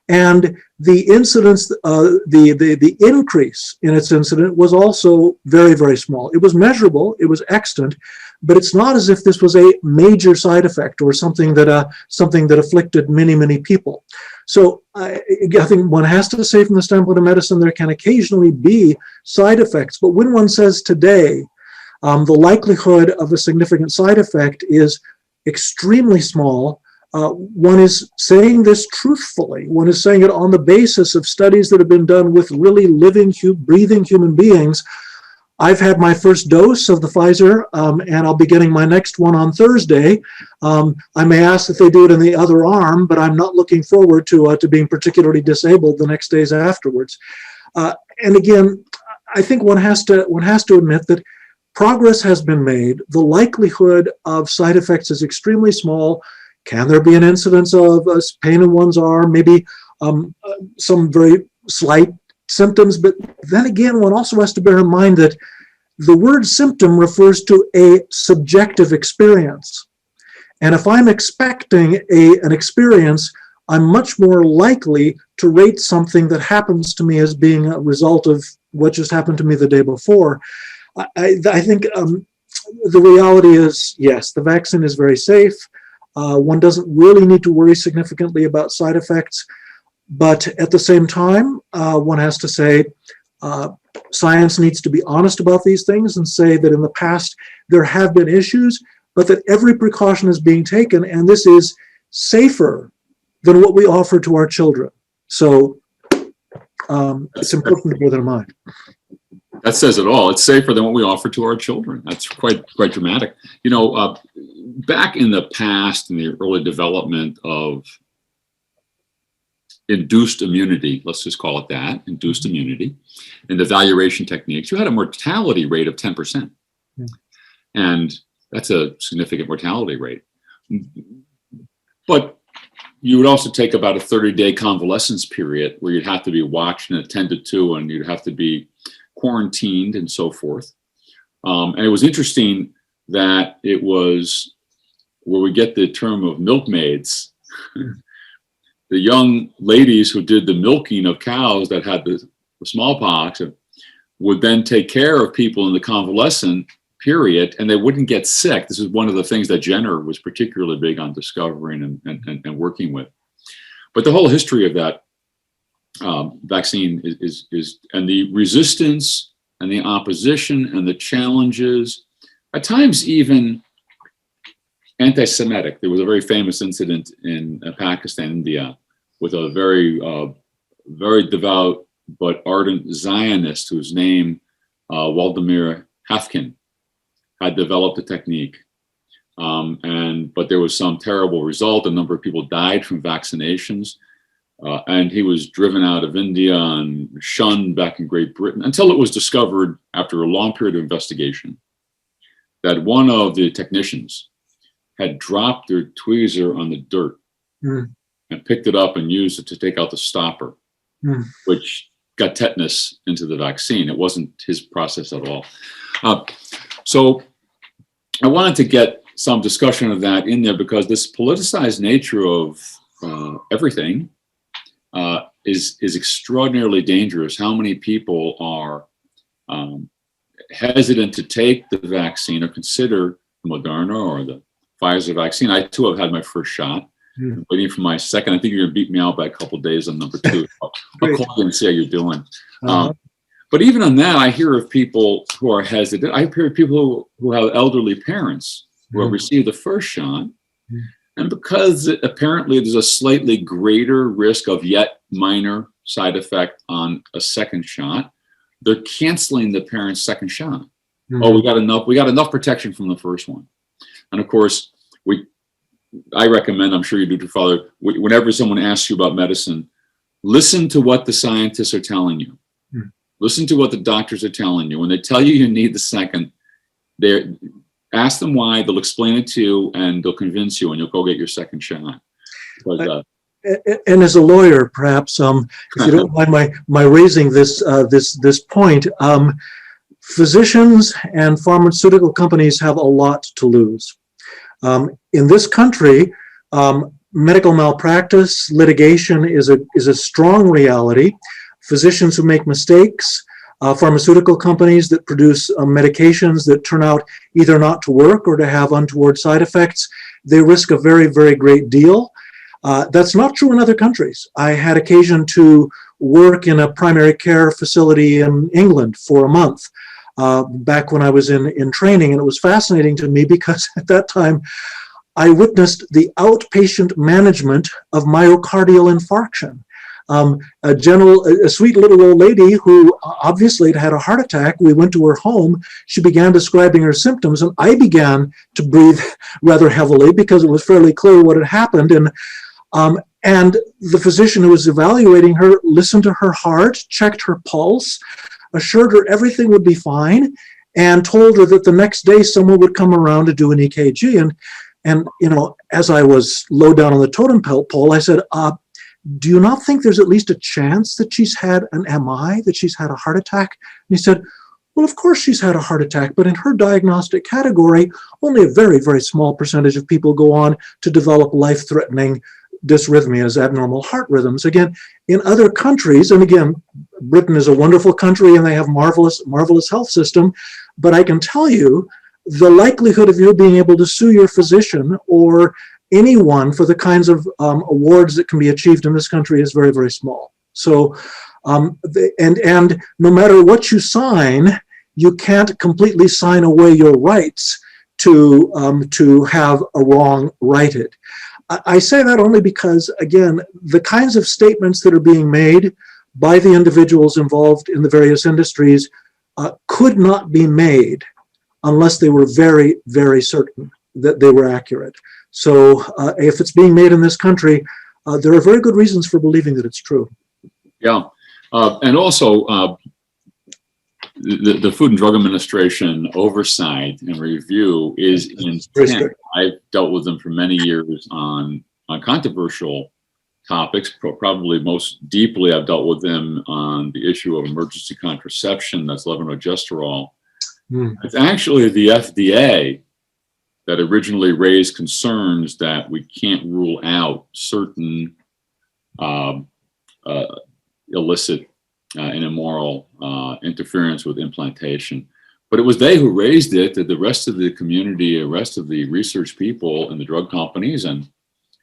And the incidence, the increase in its incidence was also very, very small. It was measurable, it was extant, but it's not as if this was a major side effect or something that afflicted many, many people. So I think one has to say from the standpoint of medicine, there can occasionally be side effects. But when one says today, the likelihood of a significant side effect is extremely small, one is saying this truthfully. One is saying it on the basis of studies that have been done with really living, breathing human beings. I've had my first dose of the Pfizer, and I'll be getting my next one on Thursday. I may ask if they do it in the other arm, but I'm not looking forward to being particularly disabled the next days afterwards. And again, I think one has to admit that progress has been made. The likelihood of side effects is extremely small. Can there be an incidence of pain in one's arm? Maybe some very slight symptoms, but then again, one also has to bear in mind that the word symptom refers to a subjective experience. And if I'm expecting an experience, I'm much more likely to rate something that happens to me as being a result of what just happened to me the day before. I think the reality is, yes, the vaccine is very safe. One doesn't really need to worry significantly about side effects. But at the same time, one has to say science needs to be honest about these things and say that in the past there have been issues, but that every precaution is being taken, and this is safer than what we offer to our children. So it's important to bear that in mind. That says it all. It's safer than what we offer to our children. That's quite dramatic. You know, back in the past, in the early development of induced immunity, let's just call it that, induced immunity, and evaluation techniques, you had a mortality rate of 10%. Yeah. And that's a significant mortality rate. But you would also take about a 30-day convalescence period where you'd have to be watched and attended to, and you'd have to be quarantined and so forth. And it was interesting that it was where we get the term of milkmaids. The young ladies who did the milking of cows that had the smallpox would then take care of people in the convalescent period, and they wouldn't get sick. This is one of the things that Jenner was particularly big on discovering and working with. But the whole history of that vaccine is and the resistance and the opposition and the challenges, at times even anti-Semitic. There was a very famous incident in Pakistan, India, with a very devout but ardent Zionist whose name, Waldemar Hafkin, had developed a technique. But there was some terrible result. A number of people died from vaccinations. And he was driven out of India and shunned back in Great Britain until it was discovered after a long period of investigation that one of the technicians had dropped their tweezer on the dirt and picked it up and used it to take out the stopper, which got tetanus into the vaccine. It wasn't his process at all. So I wanted to get some discussion of that in there, because this politicized nature of everything is extraordinarily dangerous. How many people are hesitant to take the vaccine or consider Moderna or the Pfizer vaccine? I too have had my first shot. I'm waiting for my second. I think you're gonna beat me out by a couple of days on number 2. I'll call you and see how you're doing. But even on that, I hear of people who are hesitant. I hear of people who have elderly parents who have received the first shot, and because apparently there's a slightly greater risk of yet minor side effect on a second shot, they're canceling the parents' second shot. Oh, we got enough protection from the first one. And of course, I recommend, I'm sure you do too, Father, whenever someone asks you about medicine, listen to what the scientists are telling you. Listen to what the doctors are telling you. When they tell you you need the second, ask them why, they'll explain it to you, and they'll convince you, and you'll go get your second shot. But, and as a lawyer, perhaps, if you don't mind my raising this point, physicians and pharmaceutical companies have a lot to lose. In this country, medical malpractice litigation is a strong reality. Physicians who make mistakes, pharmaceutical companies that produce medications that turn out either not to work or to have untoward side effects, they risk a very, very great deal. That's not true in other countries. I had occasion to work in a primary care facility in England for a month back when I was in training, and it was fascinating to me because at that time I witnessed the outpatient management of myocardial infarction. A sweet little old lady who obviously had had a heart attack. We went to her home. She began describing her symptoms, and I began to breathe rather heavily because it was fairly clear what had happened. And the physician who was evaluating her listened to her heart, checked her pulse, assured her everything would be fine, and told her that the next day someone would come around to do an EKG. And you know, as I was low down on the totem pole, I said, do you not think there's at least a chance that she's had an MI, that she's had a heart attack? And he said, well, of course she's had a heart attack, but in her diagnostic category, only a very, very small percentage of people go on to develop life-threatening dysrhythmias, abnormal heart rhythms. Again, in other countries, and again, Britain is a wonderful country and they have marvelous, marvelous health system, but I can tell you the likelihood of you being able to sue your physician or anyone for the kinds of awards that can be achieved in this country is very, very small. So, and no matter what you sign, you can't completely sign away your rights to have a wrong righted. I say that only because, again, the kinds of statements that are being made by the individuals involved in the various industries could not be made unless they were very, very certain that they were accurate. So if it's being made in this country, there are very good reasons for believing that it's true. Yeah, and also the Food and Drug Administration oversight and review is intense. I've dealt with them for many years on controversial topics. Probably most deeply, I've dealt with them on the issue of emergency contraception, that's levonorgestrel. It's actually the FDA that originally raised concerns that we can't rule out certain illicit and immoral interference with implantation. But it was they who raised it, that the rest of the community, the rest of the research people and the drug companies and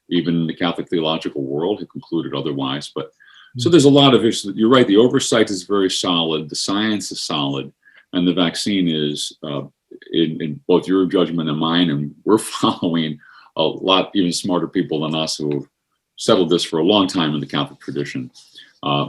even the Catholic theological world have concluded otherwise. But so there's a lot of issues. You're right, the oversight is very solid, the science is solid, and the vaccine is in both your judgment and mine, and we're following a lot even smarter people than us who have settled this for a long time in the Catholic tradition,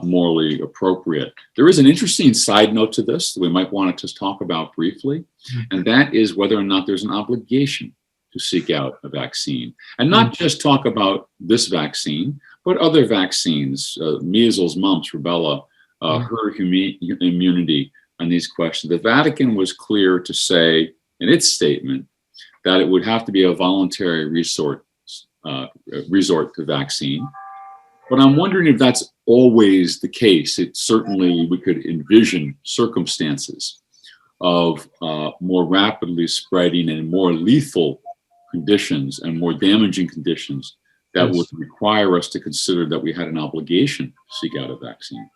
morally appropriate. There is an interesting side note to this that we might want to just talk about briefly, and that is whether or not there's an obligation to seek out a vaccine, and not just talk about this vaccine, but other vaccines, measles, mumps, rubella, herd immunity, and these questions. The Vatican was clear to say in its statement that it would have to be a voluntary resort to vaccine. But I'm wondering if that's always the case. It certainly, we could envision circumstances of more rapidly spreading and more lethal conditions and more damaging conditions that Yes. would require us to consider that we had an obligation to seek out a vaccine?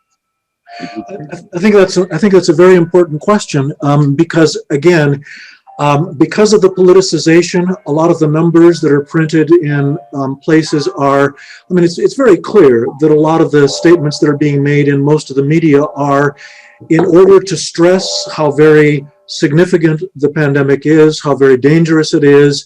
I think that's a very important question, because again, because of the politicization, a lot of the numbers that are printed in places are, I mean, it's very clear that a lot of the statements that are being made in most of the media are in order to stress how very significant the pandemic is, how very dangerous it is.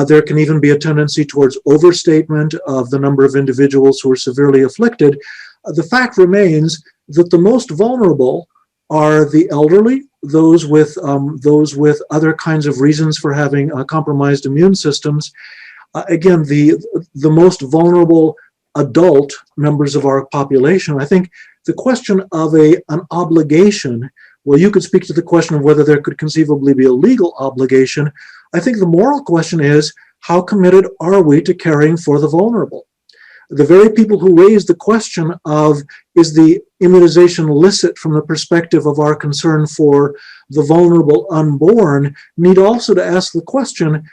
There can even be a tendency towards overstatement of the number of individuals who are severely afflicted. The fact remains that the most vulnerable are the elderly, those with other kinds of reasons for having compromised immune systems. Again, the most vulnerable adult members of our population. I think the question of an obligation, well, you could speak to the question of whether there could conceivably be a legal obligation. I think the moral question is, how committed are we to caring for the vulnerable? The very people who raise the question of, is the immunization licit from the perspective of our concern for the vulnerable unborn, need also to ask the question,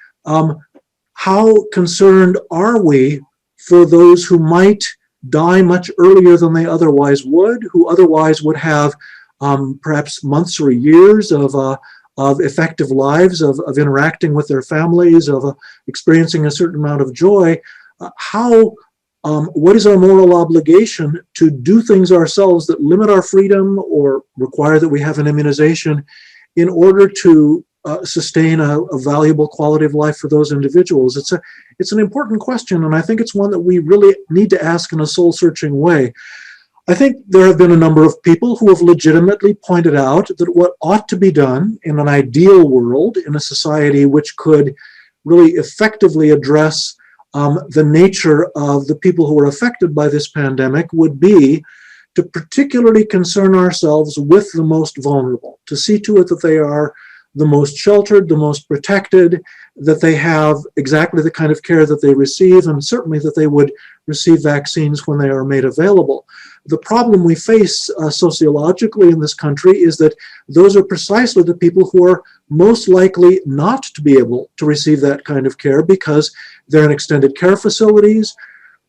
how concerned are we for those who might die much earlier than they otherwise would, who otherwise would have perhaps months or years of effective lives, of interacting with their families, of experiencing a certain amount of joy? What is our moral obligation to do things ourselves that limit our freedom or require that we have an immunization in order to sustain a valuable quality of life for those individuals? It's an important question, and I think it's one that we really need to ask in a soul-searching way. I think there have been a number of people who have legitimately pointed out that what ought to be done in an ideal world, in a society which could really effectively address the nature of the people who are affected by this pandemic, would be to particularly concern ourselves with the most vulnerable, to see to it that they are the most sheltered, the most protected, that they have exactly the kind of care that they receive, and certainly that they would receive vaccines when they are made available. The problem we face sociologically in this country is that those are precisely the people who are most likely not to be able to receive that kind of care because they're in extended care facilities.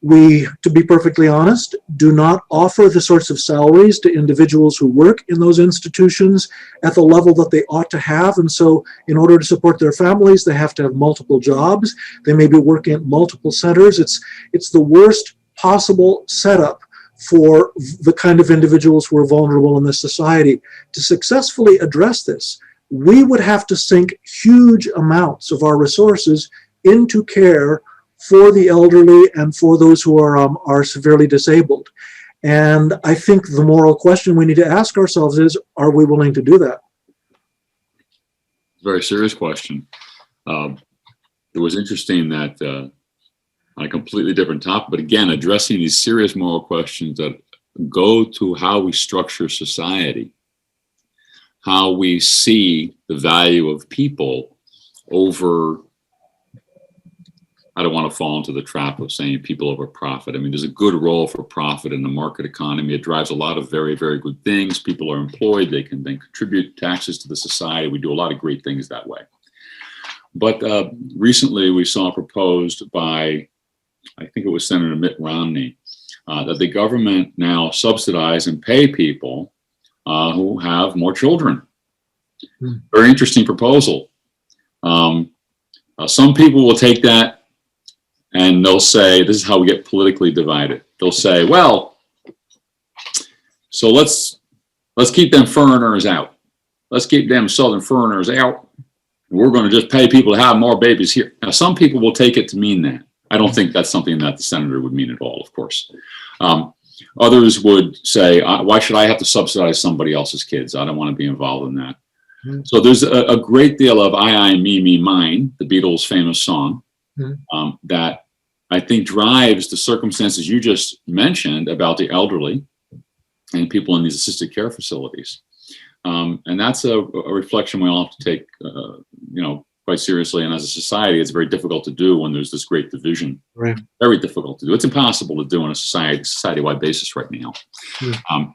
We, to be perfectly honest, do not offer the sorts of salaries to individuals who work in those institutions at the level that they ought to have. And so in order to support their families, they have to have multiple jobs. They may be working at multiple centers. It's the worst possible setup for the kind of individuals who are vulnerable in this society. To successfully address this, we would have to sink huge amounts of our resources into care for the elderly and for those who are severely disabled. And I think the moral question we need to ask ourselves is, are we willing to do that? Very serious question. It was interesting that on a completely different topic, but again, addressing these serious moral questions that go to how we structure society, how we see the value of people over, I don't want to fall into the trap of saying people over profit. I mean, there's a good role for profit in the market economy. It drives a lot of very, very good things. People are employed. They can then contribute taxes to the society. We do a lot of great things that way. But recently we saw proposed by, I think it was Senator Mitt Romney, that the government now subsidize and pay people who have more children. Very interesting proposal. Some people will take that and they'll say, this is how we get politically divided. They'll say, well, so let's keep them foreigners out. Let's keep them southern foreigners out. We're going to just pay people to have more babies here. Now, some people will take it to mean that. I don't think that's something that the senator would mean at all, of course. Others would say, why should I have to subsidize somebody else's kids? I don't want to be involved in that. So there's a great deal of I, me, mine, the Beatles' famous song, that I think drives the circumstances you just mentioned about the elderly and people in these assisted care facilities. And that's a reflection we all have to take, quite seriously. And as a society, it's very difficult to do when there's this great division. Right. Very difficult to do. It's impossible to do on a society-wide basis right now. Yeah.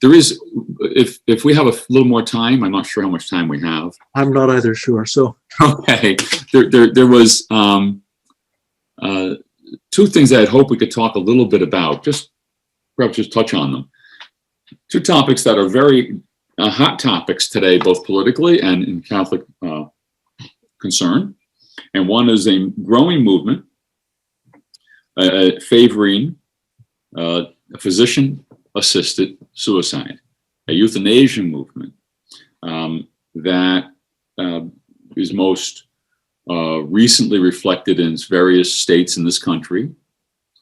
There is, if we have a little more time, I'm not sure how much time we have. I'm not either sure. So okay, there was two things that I'd hope we could talk a little bit about. Perhaps just touch on them. Two topics that are very hot topics today, both politically and in Catholic concern. And one is a growing movement favoring physician-assisted suicide, a euthanasia movement that is most recently reflected in various states in this country,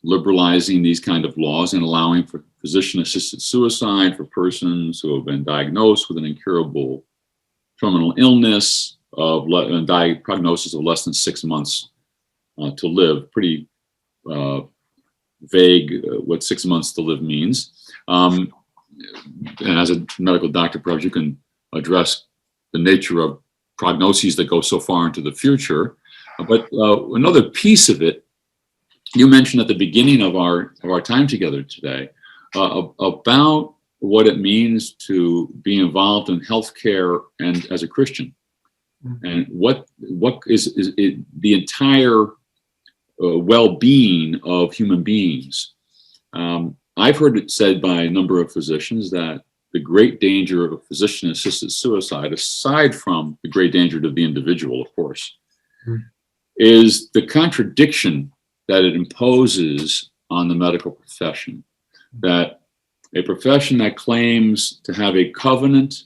liberalizing these kind of laws and allowing for physician-assisted suicide for persons who have been diagnosed with an incurable terminal illness of prognosis of less than 6 months to live. Pretty vague what 6 months to live means. And as a medical doctor, perhaps you can address the nature of prognoses that go so far into the future. But another piece of it, you mentioned at the beginning of our time together today about what it means to be involved in healthcare and as a Christian, and what is it, the entire well-being of human beings. I've heard it said by a number of physicians that the great danger of physician-assisted suicide, aside from the great danger to the individual, of course, is the contradiction that it imposes on the medical profession. That a profession that claims to have a covenant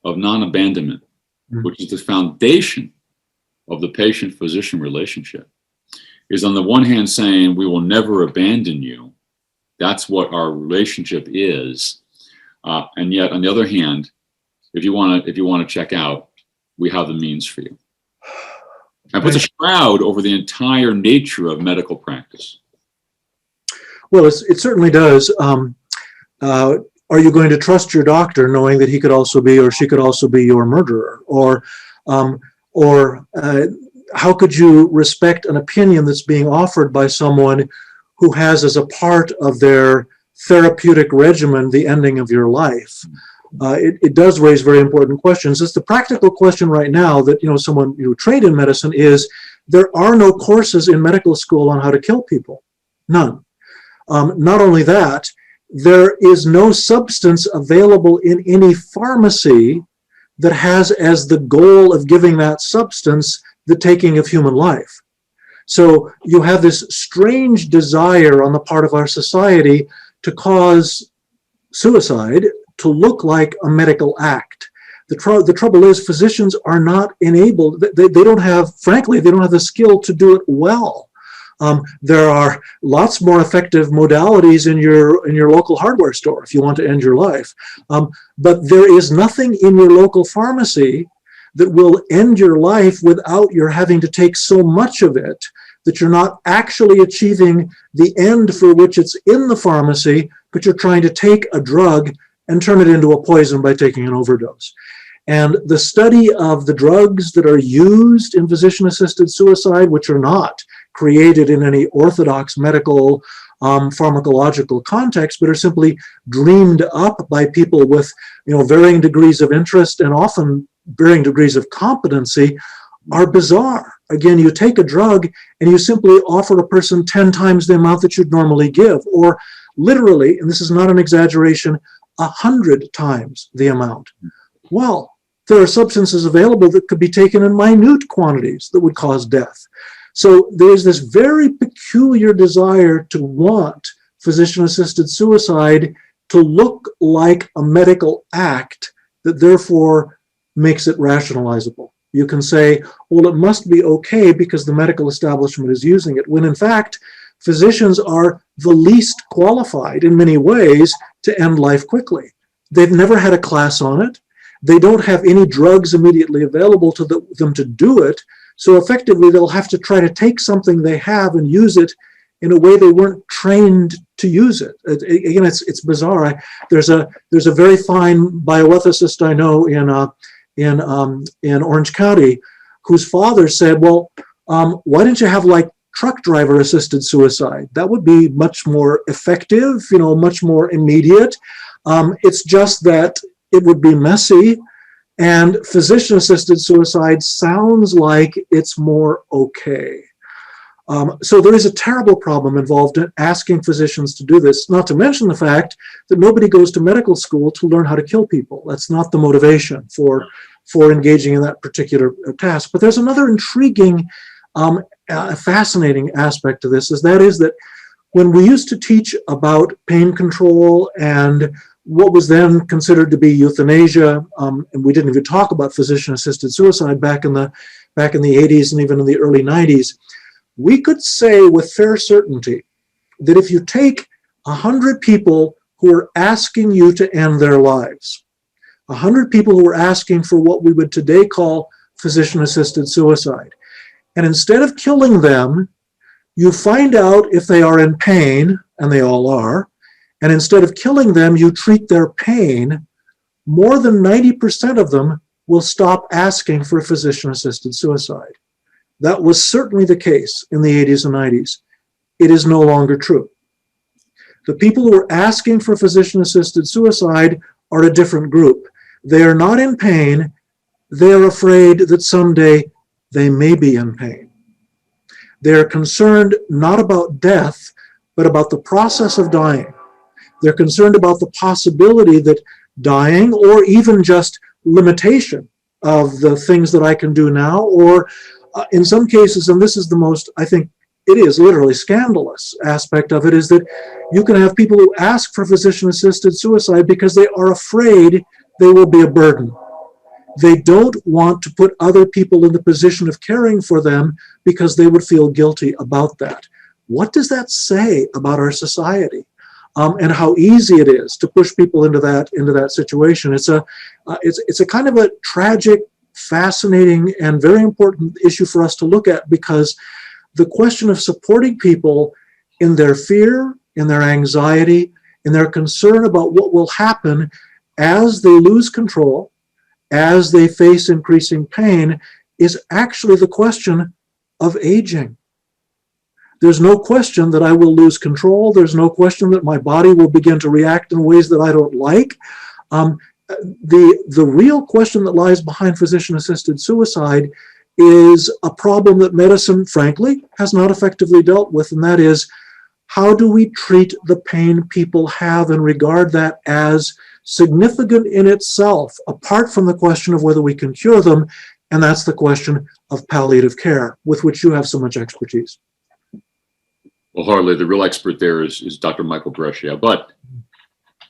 of non-abandonment, which is the foundation of the patient-physician relationship, is on the one hand saying, we will never abandon you. That's what our relationship is. And yet, on the other hand, if you want to check out, we have the means for you. And puts a shroud over the entire nature of medical practice. Well, it certainly does. Are you going to trust your doctor knowing that he could also be, or she could also be, your murderer? Or how could you respect an opinion that's being offered by someone who has as a part of their therapeutic regimen the ending of your life? It does raise very important questions. It's the practical question right now that, someone trained in medicine is, there are no courses in medical school on how to kill people. None. Not only that, there is no substance available in any pharmacy that has as the goal of giving that substance the taking of human life. So you have this strange desire on the part of our society to cause suicide to look like a medical act. The trouble is, physicians are not enabled, they don't have, frankly, they don't have the skill to do it well. There are lots more effective modalities in your local hardware store if you want to end your life. But there is nothing in your local pharmacy that will end your life without your having to take so much of it that you're not actually achieving the end for which it's in the pharmacy, but you're trying to take a drug and turn it into a poison by taking an overdose. And the study of the drugs that are used in physician-assisted suicide, which are not created in any orthodox medical pharmacological context, but are simply dreamed up by people with varying degrees of interest and often varying degrees of competency, are bizarre. Again, you take a drug and you simply offer a person 10 times the amount that you'd normally give, or literally, and this is not an exaggeration, 100 times the amount. Well, there are substances available that could be taken in minute quantities that would cause death. So there's this very peculiar desire to want physician-assisted suicide to look like a medical act that therefore makes it rationalizable. You can say, well, it must be okay because the medical establishment is using it, when in fact, physicians are the least qualified in many ways to end life quickly. They've never had a class on it. They don't have any drugs immediately available to them to do it. So effectively, they'll have to try to take something they have and use it in a way they weren't trained to use it. Again, it's bizarre. There's a very fine bioethicist I know in Orange County whose father said, well, why didn't you have like truck driver assisted suicide? That would be much more effective, much more immediate. It's just that it would be messy, and physician assisted suicide sounds like it's more okay. So there is a terrible problem involved in asking physicians to do this, not to mention the fact that nobody goes to medical school to learn how to kill people. That's not the motivation for engaging in that particular task. But there's another intriguing, fascinating aspect to this, is that when we used to teach about pain control and what was then considered to be euthanasia, and we didn't even talk about physician-assisted suicide back in the 80s and even in the early 90s, we could say with fair certainty that if you take 100 people who are asking you to end their lives, 100 people who are asking for what we would today call physician-assisted suicide, and instead of killing them, you find out if they are in pain, and they all are, and instead of killing them, you treat their pain, more than 90% of them will stop asking for physician-assisted suicide. That was certainly the case in the 80s and 90s. It is no longer true. The people who are asking for physician-assisted suicide are a different group. They are not in pain. They are afraid that someday they may be in pain. They are concerned not about death, but about the process of dying. They're concerned about the possibility that dying, or even just limitation of the things that I can do now, or in some cases, and this is the most, I think it is literally scandalous aspect of it, is that you can have people who ask for physician-assisted suicide because they are afraid they will be a burden. They don't want to put other people in the position of caring for them because they would feel guilty about that. What does that say about our society? And how easy it is to push people into that situation. It's a kind of a tragic, fascinating, and very important issue for us to look at, because the question of supporting people in their fear, in their anxiety, in their concern about what will happen as they lose control, as they face increasing pain, is actually the question of aging. There's no question that I will lose control. There's no question that my body will begin to react in ways that I don't like. The real question that lies behind physician-assisted suicide is a problem that medicine, frankly, has not effectively dealt with, and that is, how do we treat the pain people have and regard that as significant in itself, apart from the question of whether we can cure them, and that's the question of palliative care, with which you have so much expertise. Well, hardly the real expert there is Dr. Michael Brescia, but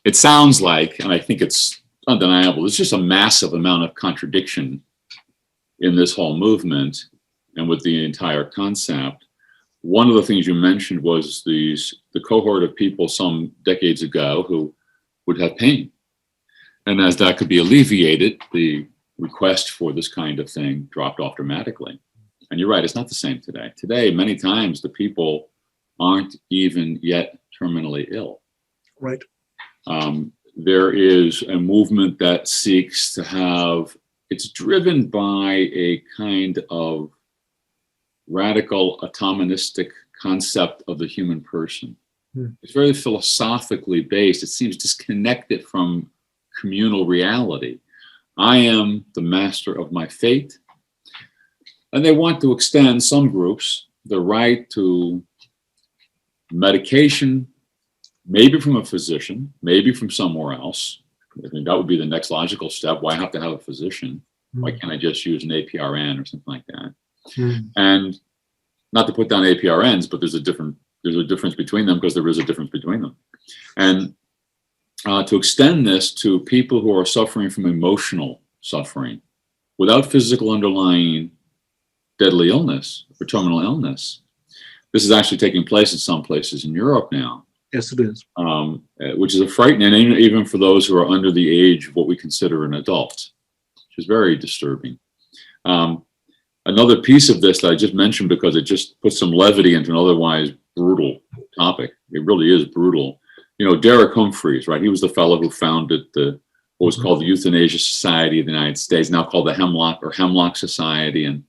it sounds like, and I think it's undeniable, there's just a massive amount of contradiction in this whole movement and with the entire concept. One of the things you mentioned was the cohort of people some decades ago who would have pain. And as that could be alleviated, the request for this kind of thing dropped off dramatically. And you're right, it's not the same today. Today, many times the people aren't even yet terminally ill. Right. There is a movement that seeks to have, it's driven by a kind of radical atomistic concept of the human person. It's very philosophically based. It seems disconnected from communal reality. I am the master of my fate. And they want to extend, some groups, the right to medication, maybe from a physician, maybe from somewhere else. I mean, that would be the next logical step. Why have to have a physician? Why can't I just use an APRN or something like that? And not to put down APRNs, but there's a difference between them, because there is a difference between them. And to extend this to people who are suffering from emotional suffering without physical underlying deadly illness or terminal illness. This is actually taking place in some places in Europe now. Yes, it is. Which is a frightening, even for those who are under the age of what we consider an adult, which is very disturbing. Another piece of this that I just mentioned because it just puts some levity into an otherwise brutal topic. It really is brutal. You know, Derek Humphreys, right? He was the fellow who founded what was called the Euthanasia Society of the United States, now called the Hemlock Society. And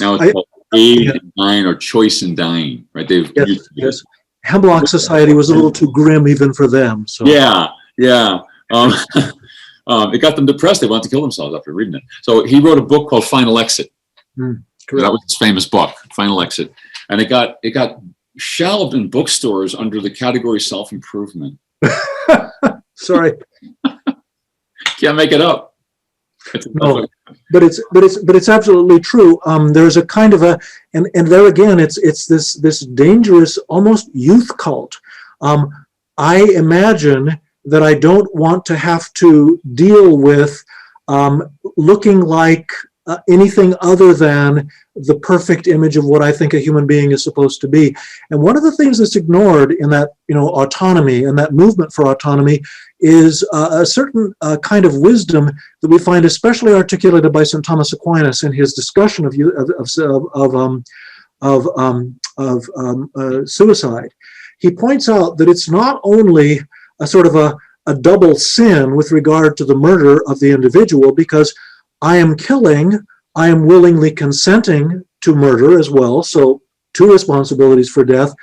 Now it's called aid in dying or choice in dying, right? They've used yes. Hemlock Society was a little too grim even for them. So yeah. It got them depressed. They wanted to kill themselves after reading it. So he wrote a book called Final Exit. That was his famous book, Final Exit, and it got shelved in bookstores under the category self-improvement. Sorry, can't make it up. No, but it's absolutely true. There's a kind of and there again, it's this dangerous, almost youth cult. I imagine that I don't want to have to deal with looking like anything other than the perfect image of what I think a human being is supposed to be. And one of the things that's ignored in that, autonomy and that movement for autonomy is a certain kind of wisdom that we find especially articulated by St. Thomas Aquinas in his discussion of suicide. He points out that it's not only a sort of a double sin with regard to the murder of the individual, because I am killing, I am willingly consenting to murder as well, so two responsibilities for death.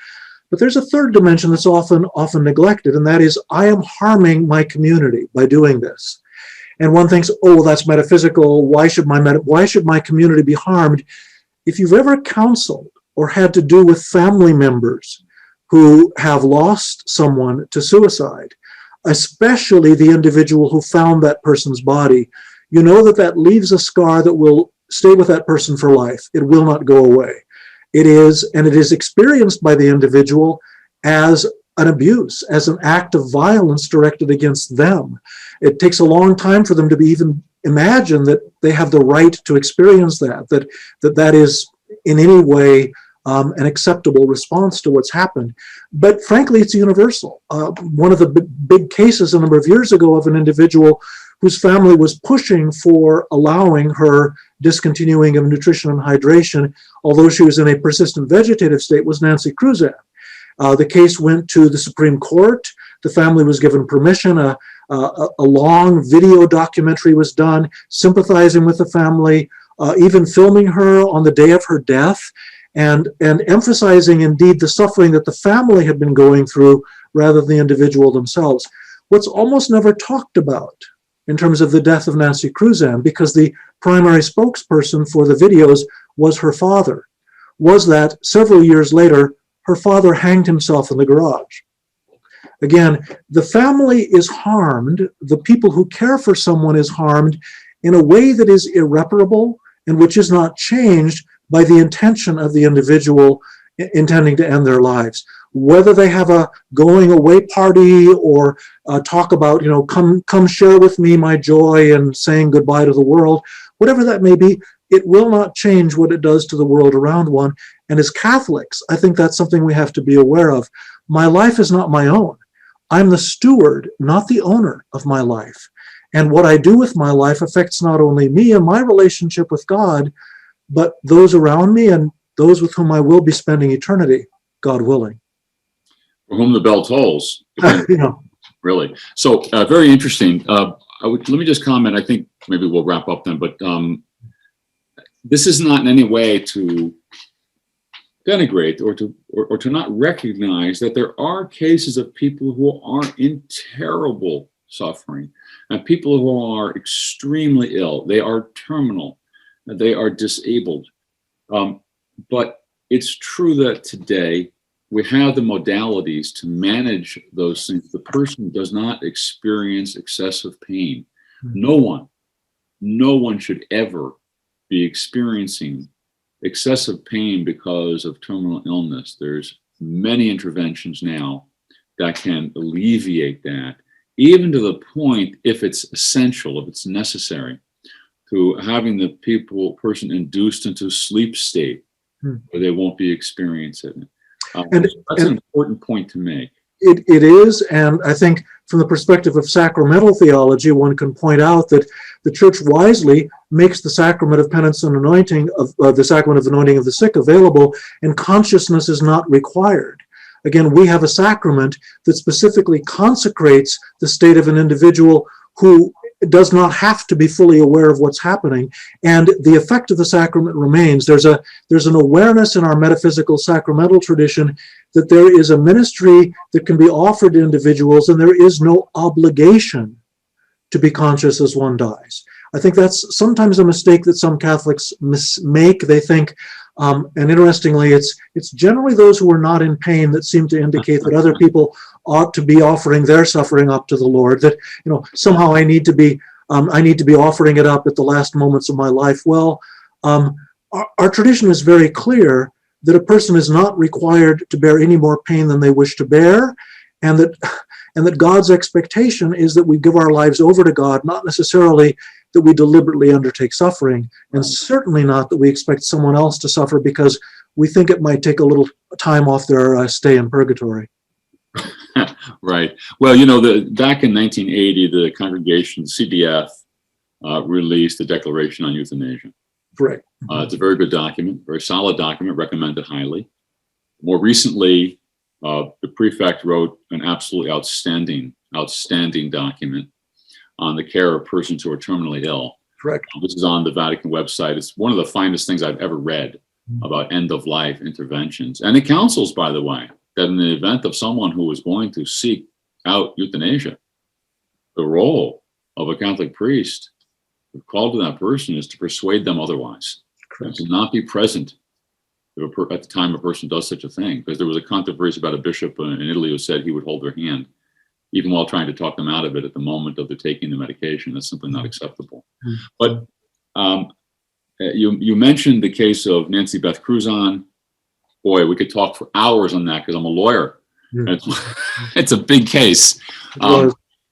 But there's a third dimension that's often neglected, and that is I am harming my community by doing this. And one thinks, oh, well, that's metaphysical. Why should my community be harmed? If you've ever counseled or had to do with family members who have lost someone to suicide, especially the individual who found that person's body, you know that leaves a scar that will stay with that person for life. It will not go away. It is experienced by the individual as an abuse, as an act of violence directed against them. It takes a long time for them to even imagine that they have the right to experience that is in any way an acceptable response to what's happened. But frankly, it's universal. One of the big cases a number of years ago of an individual whose family was pushing for allowing her discontinuing of nutrition and hydration, although she was in a persistent vegetative state, was Nancy Kruzak. The case went to the Supreme Court. The family was given permission. A long video documentary was done, sympathizing with the family, even filming her on the day of her death, and emphasizing indeed the suffering that the family had been going through rather than the individual themselves. What's almost never talked about in terms of the death of Nancy Kruzak, because the primary spokesperson for the videos was her father, was that several years later, her father hanged himself in the garage. Again, the family is harmed, the people who care for someone is harmed in a way that is irreparable and which is not changed by the intention of the individual intending to end their lives. Whether they have a going away party or talk about, come share with me my joy and saying goodbye to the world, whatever that may be, it will not change what it does to the world around one. And as Catholics, I think that's something we have to be aware of. My life is not my own. I'm the steward, not the owner of my life. And what I do with my life affects not only me and my relationship with God, but those around me and those with whom I will be spending eternity, God willing. For whom the bell tolls. Really. So very interesting. Let me just comment. I think maybe we'll wrap up then, but this is not in any way to denigrate or to not recognize that there are cases of people who are in terrible suffering and people who are extremely ill. They are terminal. They are disabled. But it's true that today we have the modalities to manage those things. The person does not experience excessive pain. No one should ever be experiencing excessive pain because of terminal illness. There's many interventions now that can alleviate that, even to the point, if it's essential, if it's necessary, to having the person induced into sleep state where they won't be experiencing it. That's an important point to make. It is, and I think from the perspective of sacramental theology, one can point out that the Church wisely makes the sacrament of penance and anointing, the sacrament of anointing of the sick available, and consciousness is not required. Again, we have a sacrament that specifically consecrates the state of an individual who does not have to be fully aware of what's happening, and the effect of the sacrament remains. There's an awareness in our metaphysical sacramental tradition that there is a ministry that can be offered to individuals, and there is no obligation to be conscious as one dies. I think that's sometimes a mistake that some Catholics make. They think, and interestingly, it's generally those who are not in pain that seem to indicate that other people ought to be offering their suffering up to the Lord, that, you know, somehow I need to be offering it up at the last moments of my life. Well, our tradition is very clear that a person is not required to bear any more pain than they wish to bear, and that God's expectation is that we give our lives over to God, not necessarily that we deliberately undertake suffering, and certainly not that we expect someone else to suffer because we think it might take a little time off their stay in purgatory. Right. Well, you know, back in 1980, the congregation, CDF, released the Declaration on Euthanasia. Correct. It's a very good document, very solid document, recommended highly. More recently, the prefect wrote an absolutely outstanding document on the care of persons who are terminally ill. Correct. This is on the Vatican website. It's one of the finest things I've ever read about end-of-life interventions. And it counsels, by the way, that in the event of someone who is going to seek out euthanasia, the role of a Catholic priest called to that person is to persuade them otherwise. And to not be present at the time a person does such a thing. Because there was a controversy about a bishop in Italy who said he would hold their hand, even while trying to talk them out of it at the moment of the taking the medication. That's simply not acceptable. But you mentioned the case of Nancy Beth Kruzak. Boy, we could talk for hours on that because I'm a lawyer. It's a big case.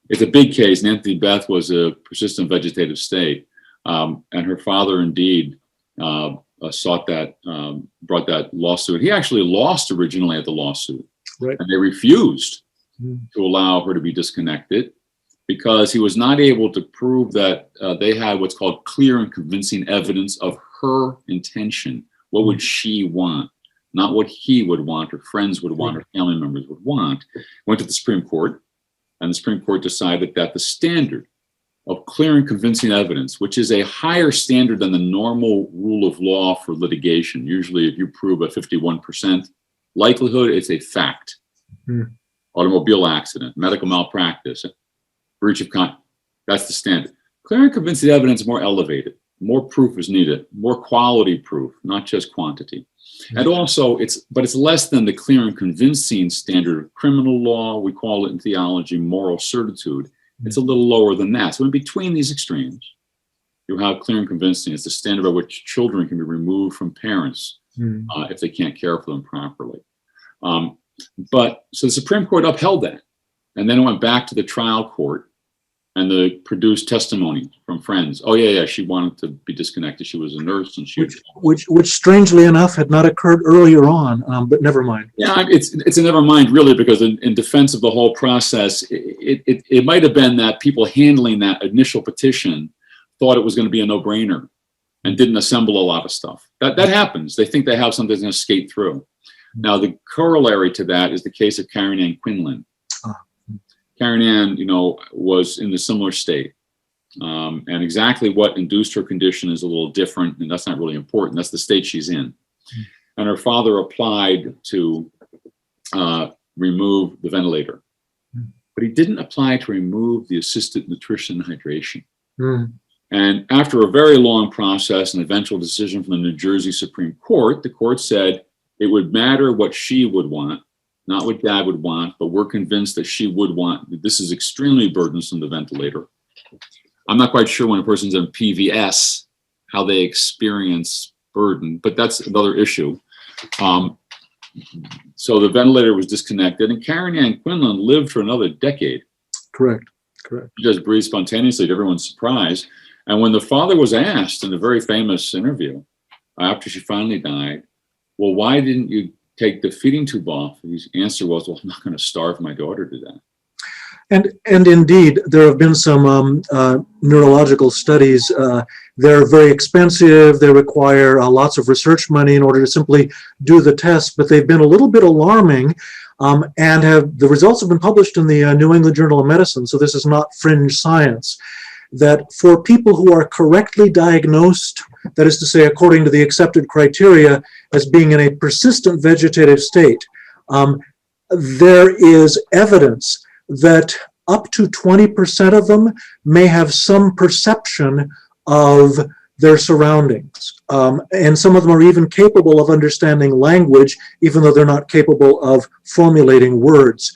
It's a big case. Nancy Beth was a persistent vegetative state, and her father indeed brought that lawsuit. He actually lost originally at the lawsuit, right, and they refused to allow her to be disconnected because he was not able to prove that they had what's called clear and convincing evidence of her intention. What would she want? Not what he would want, or friends would want, or family members would want. Went to the Supreme Court, and the Supreme Court decided that the standard of clear and convincing evidence, which is a higher standard than the normal rule of law for litigation. Usually, if you prove a 51% likelihood, it's a fact. Automobile accident, medical malpractice, breach of contract. That's the standard. Clear and convincing evidence is more elevated. More proof is needed, more quality proof, not just quantity. And also, it's less than the clear and convincing standard of criminal law. We call it in theology moral certitude. It's a little lower than that. So in between these extremes, you have clear and convincing. It's the standard by which children can be removed from parents if they can't care for them properly. So the Supreme Court upheld that, and then it went back to the trial court, and they produced testimony from friends. Oh yeah, she wanted to be disconnected. She was a nurse, and which strangely enough had not occurred earlier on. But never mind. Yeah, it's a never mind really, because in defense of the whole process, it might have been that people handling that initial petition thought it was going to be a no-brainer and didn't assemble a lot of stuff. That happens. They think they have something that's going to skate through. Now the corollary to that is the case of Karen Ann Quinlan. Karen Ann, was in a similar state. And exactly what induced her condition is a little different, and that's not really important. That's the state she's in. And her father applied to remove the ventilator. But he didn't apply to remove the assisted nutrition and hydration. And after a very long process and eventual decision from the New Jersey Supreme Court, the court said it would matter what she would want, not what dad would want, but we're convinced that she would want. This is extremely burdensome, the ventilator. I'm not quite sure when a person's in PVS, how they experience burden, but that's another issue. So the ventilator was disconnected, and Karen Ann Quinlan lived for another decade. Correct. She just breathed spontaneously to everyone's surprise. And when the father was asked in a very famous interview, after she finally died, well, why didn't you take the feeding tube off? His answer was, well, I'm not going to starve my daughter to death. And indeed, there have been some neurological studies. They're very expensive. They require lots of research money in order to simply do the test, but they've been a little bit alarming, and the results have been published in the New England Journal of Medicine, so this is not fringe science. that for people who are correctly diagnosed, that is to say, according to the accepted criteria, as being in a persistent vegetative state, there is evidence that up to 20% of them may have some perception of their surroundings. And some of them are even capable of understanding language, even though they're not capable of formulating words.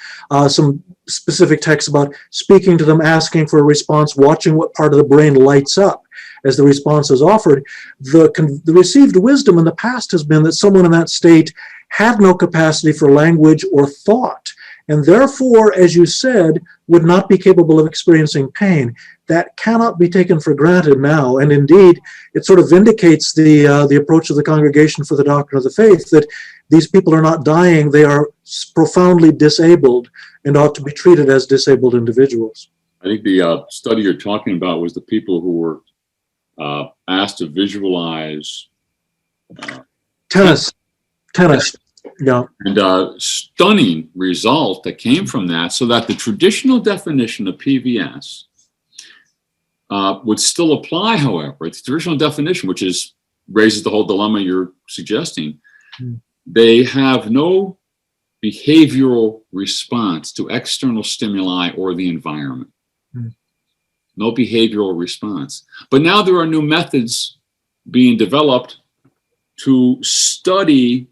Some specific texts about speaking to them, asking for a response, watching what part of the brain lights up as the response is offered. The received wisdom in the past has been that someone in that state had no capacity for language or thought, and therefore, as you said, would not be capable of experiencing pain. That cannot be taken for granted now, and indeed, it sort of vindicates the approach of the Congregation for the Doctrine of the Faith, that these people are not dying, they are profoundly disabled and ought to be treated as disabled individuals. I think the study you're talking about was the people who were asked to visualize tennis, yeah. And stunning result that came from that, so that the traditional definition of PVS would still apply, however. It's the traditional definition, which raises the whole dilemma you're suggesting. They have no behavioral response to external stimuli or the environment. No behavioral response. But now there are new methods being developed to study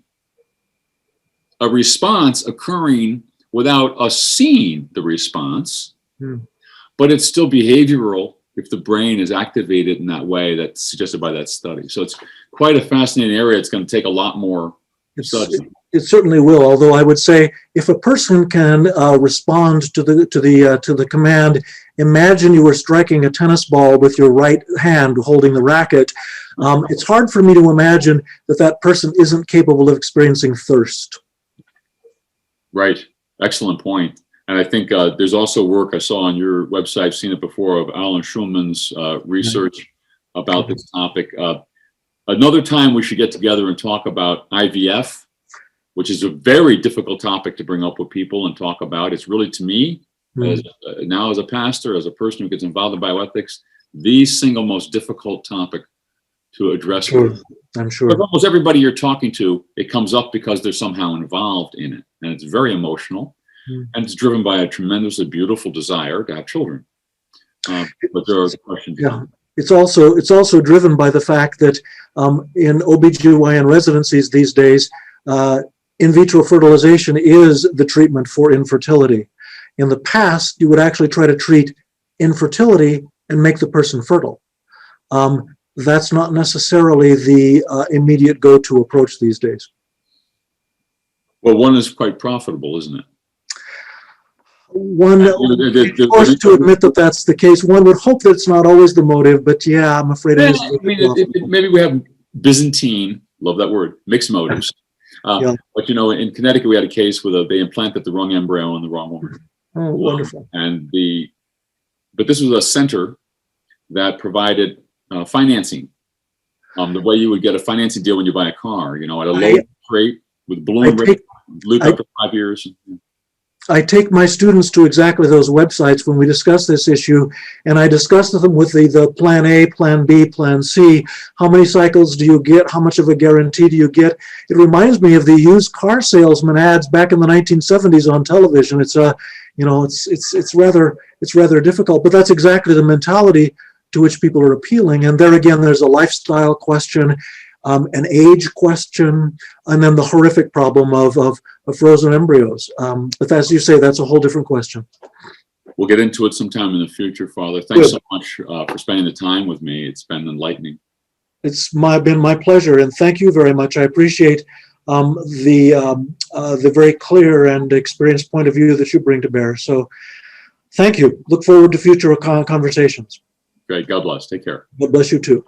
a response occurring without us seeing the response, but it's still behavioral if the brain is activated in that way that's suggested by that study. So it's quite a fascinating area. It's going to take a lot more study. It certainly will. Although I would say, if a person can respond to the command, imagine you were striking a tennis ball with your right hand holding the racket. It's hard for me to imagine that person isn't capable of experiencing thirst. Right. Excellent point. And I think there's also work I saw on your website, I've seen it before, of Alan Schulman's research about this topic. Another time we should get together and talk about IVF, which is a very difficult topic to bring up with people and talk about. It's really, to me, now as a pastor, as a person who gets involved in bioethics, the single most difficult topic to address. I'm sure. But almost everybody you're talking to, it comes up because they're somehow involved in it. And it's very emotional. And it's driven by a tremendously beautiful desire to have children. But there are questions. Yeah. It's also driven by the fact that in OBGYN residencies these days, in vitro fertilization is the treatment for infertility. In the past, you would actually try to treat infertility and make the person fertile. That's not necessarily the immediate go-to approach these days. Well, one is quite profitable, isn't it? One is forced to admit that that's the case. One would hope that it's not always the motive, but yeah, I'm afraid it is. Maybe we have Byzantine, love that word, mixed motives. But you know, in Connecticut, we had a case where they implanted the wrong embryo in the wrong woman. Oh, wonderful. But this was a center that provided financing. The way you would get a financing deal when you buy a car, you know, at a low rate with balloon rate, loop up to 5 years. I take my students to exactly those websites when we discuss this issue, and I discuss them with the plan A, plan B, plan C. How many cycles do you get? How much of a guarantee do you get? It reminds me of the used car salesman ads back in the 1970s on television. It's it's rather difficult, but that's exactly the mentality to which people are appealing. And there again, there's a lifestyle question, an age question, and then the horrific problem of frozen embryos. But as you say, that's a whole different question. We'll get into it sometime in the future, Father. Thanks so much for spending the time with me. It's been enlightening. It's been my pleasure, and thank you very much. I appreciate the very clear and experienced point of view that you bring to bear. So thank you. Look forward to future conversations. Great. God bless. Take care. God bless you too.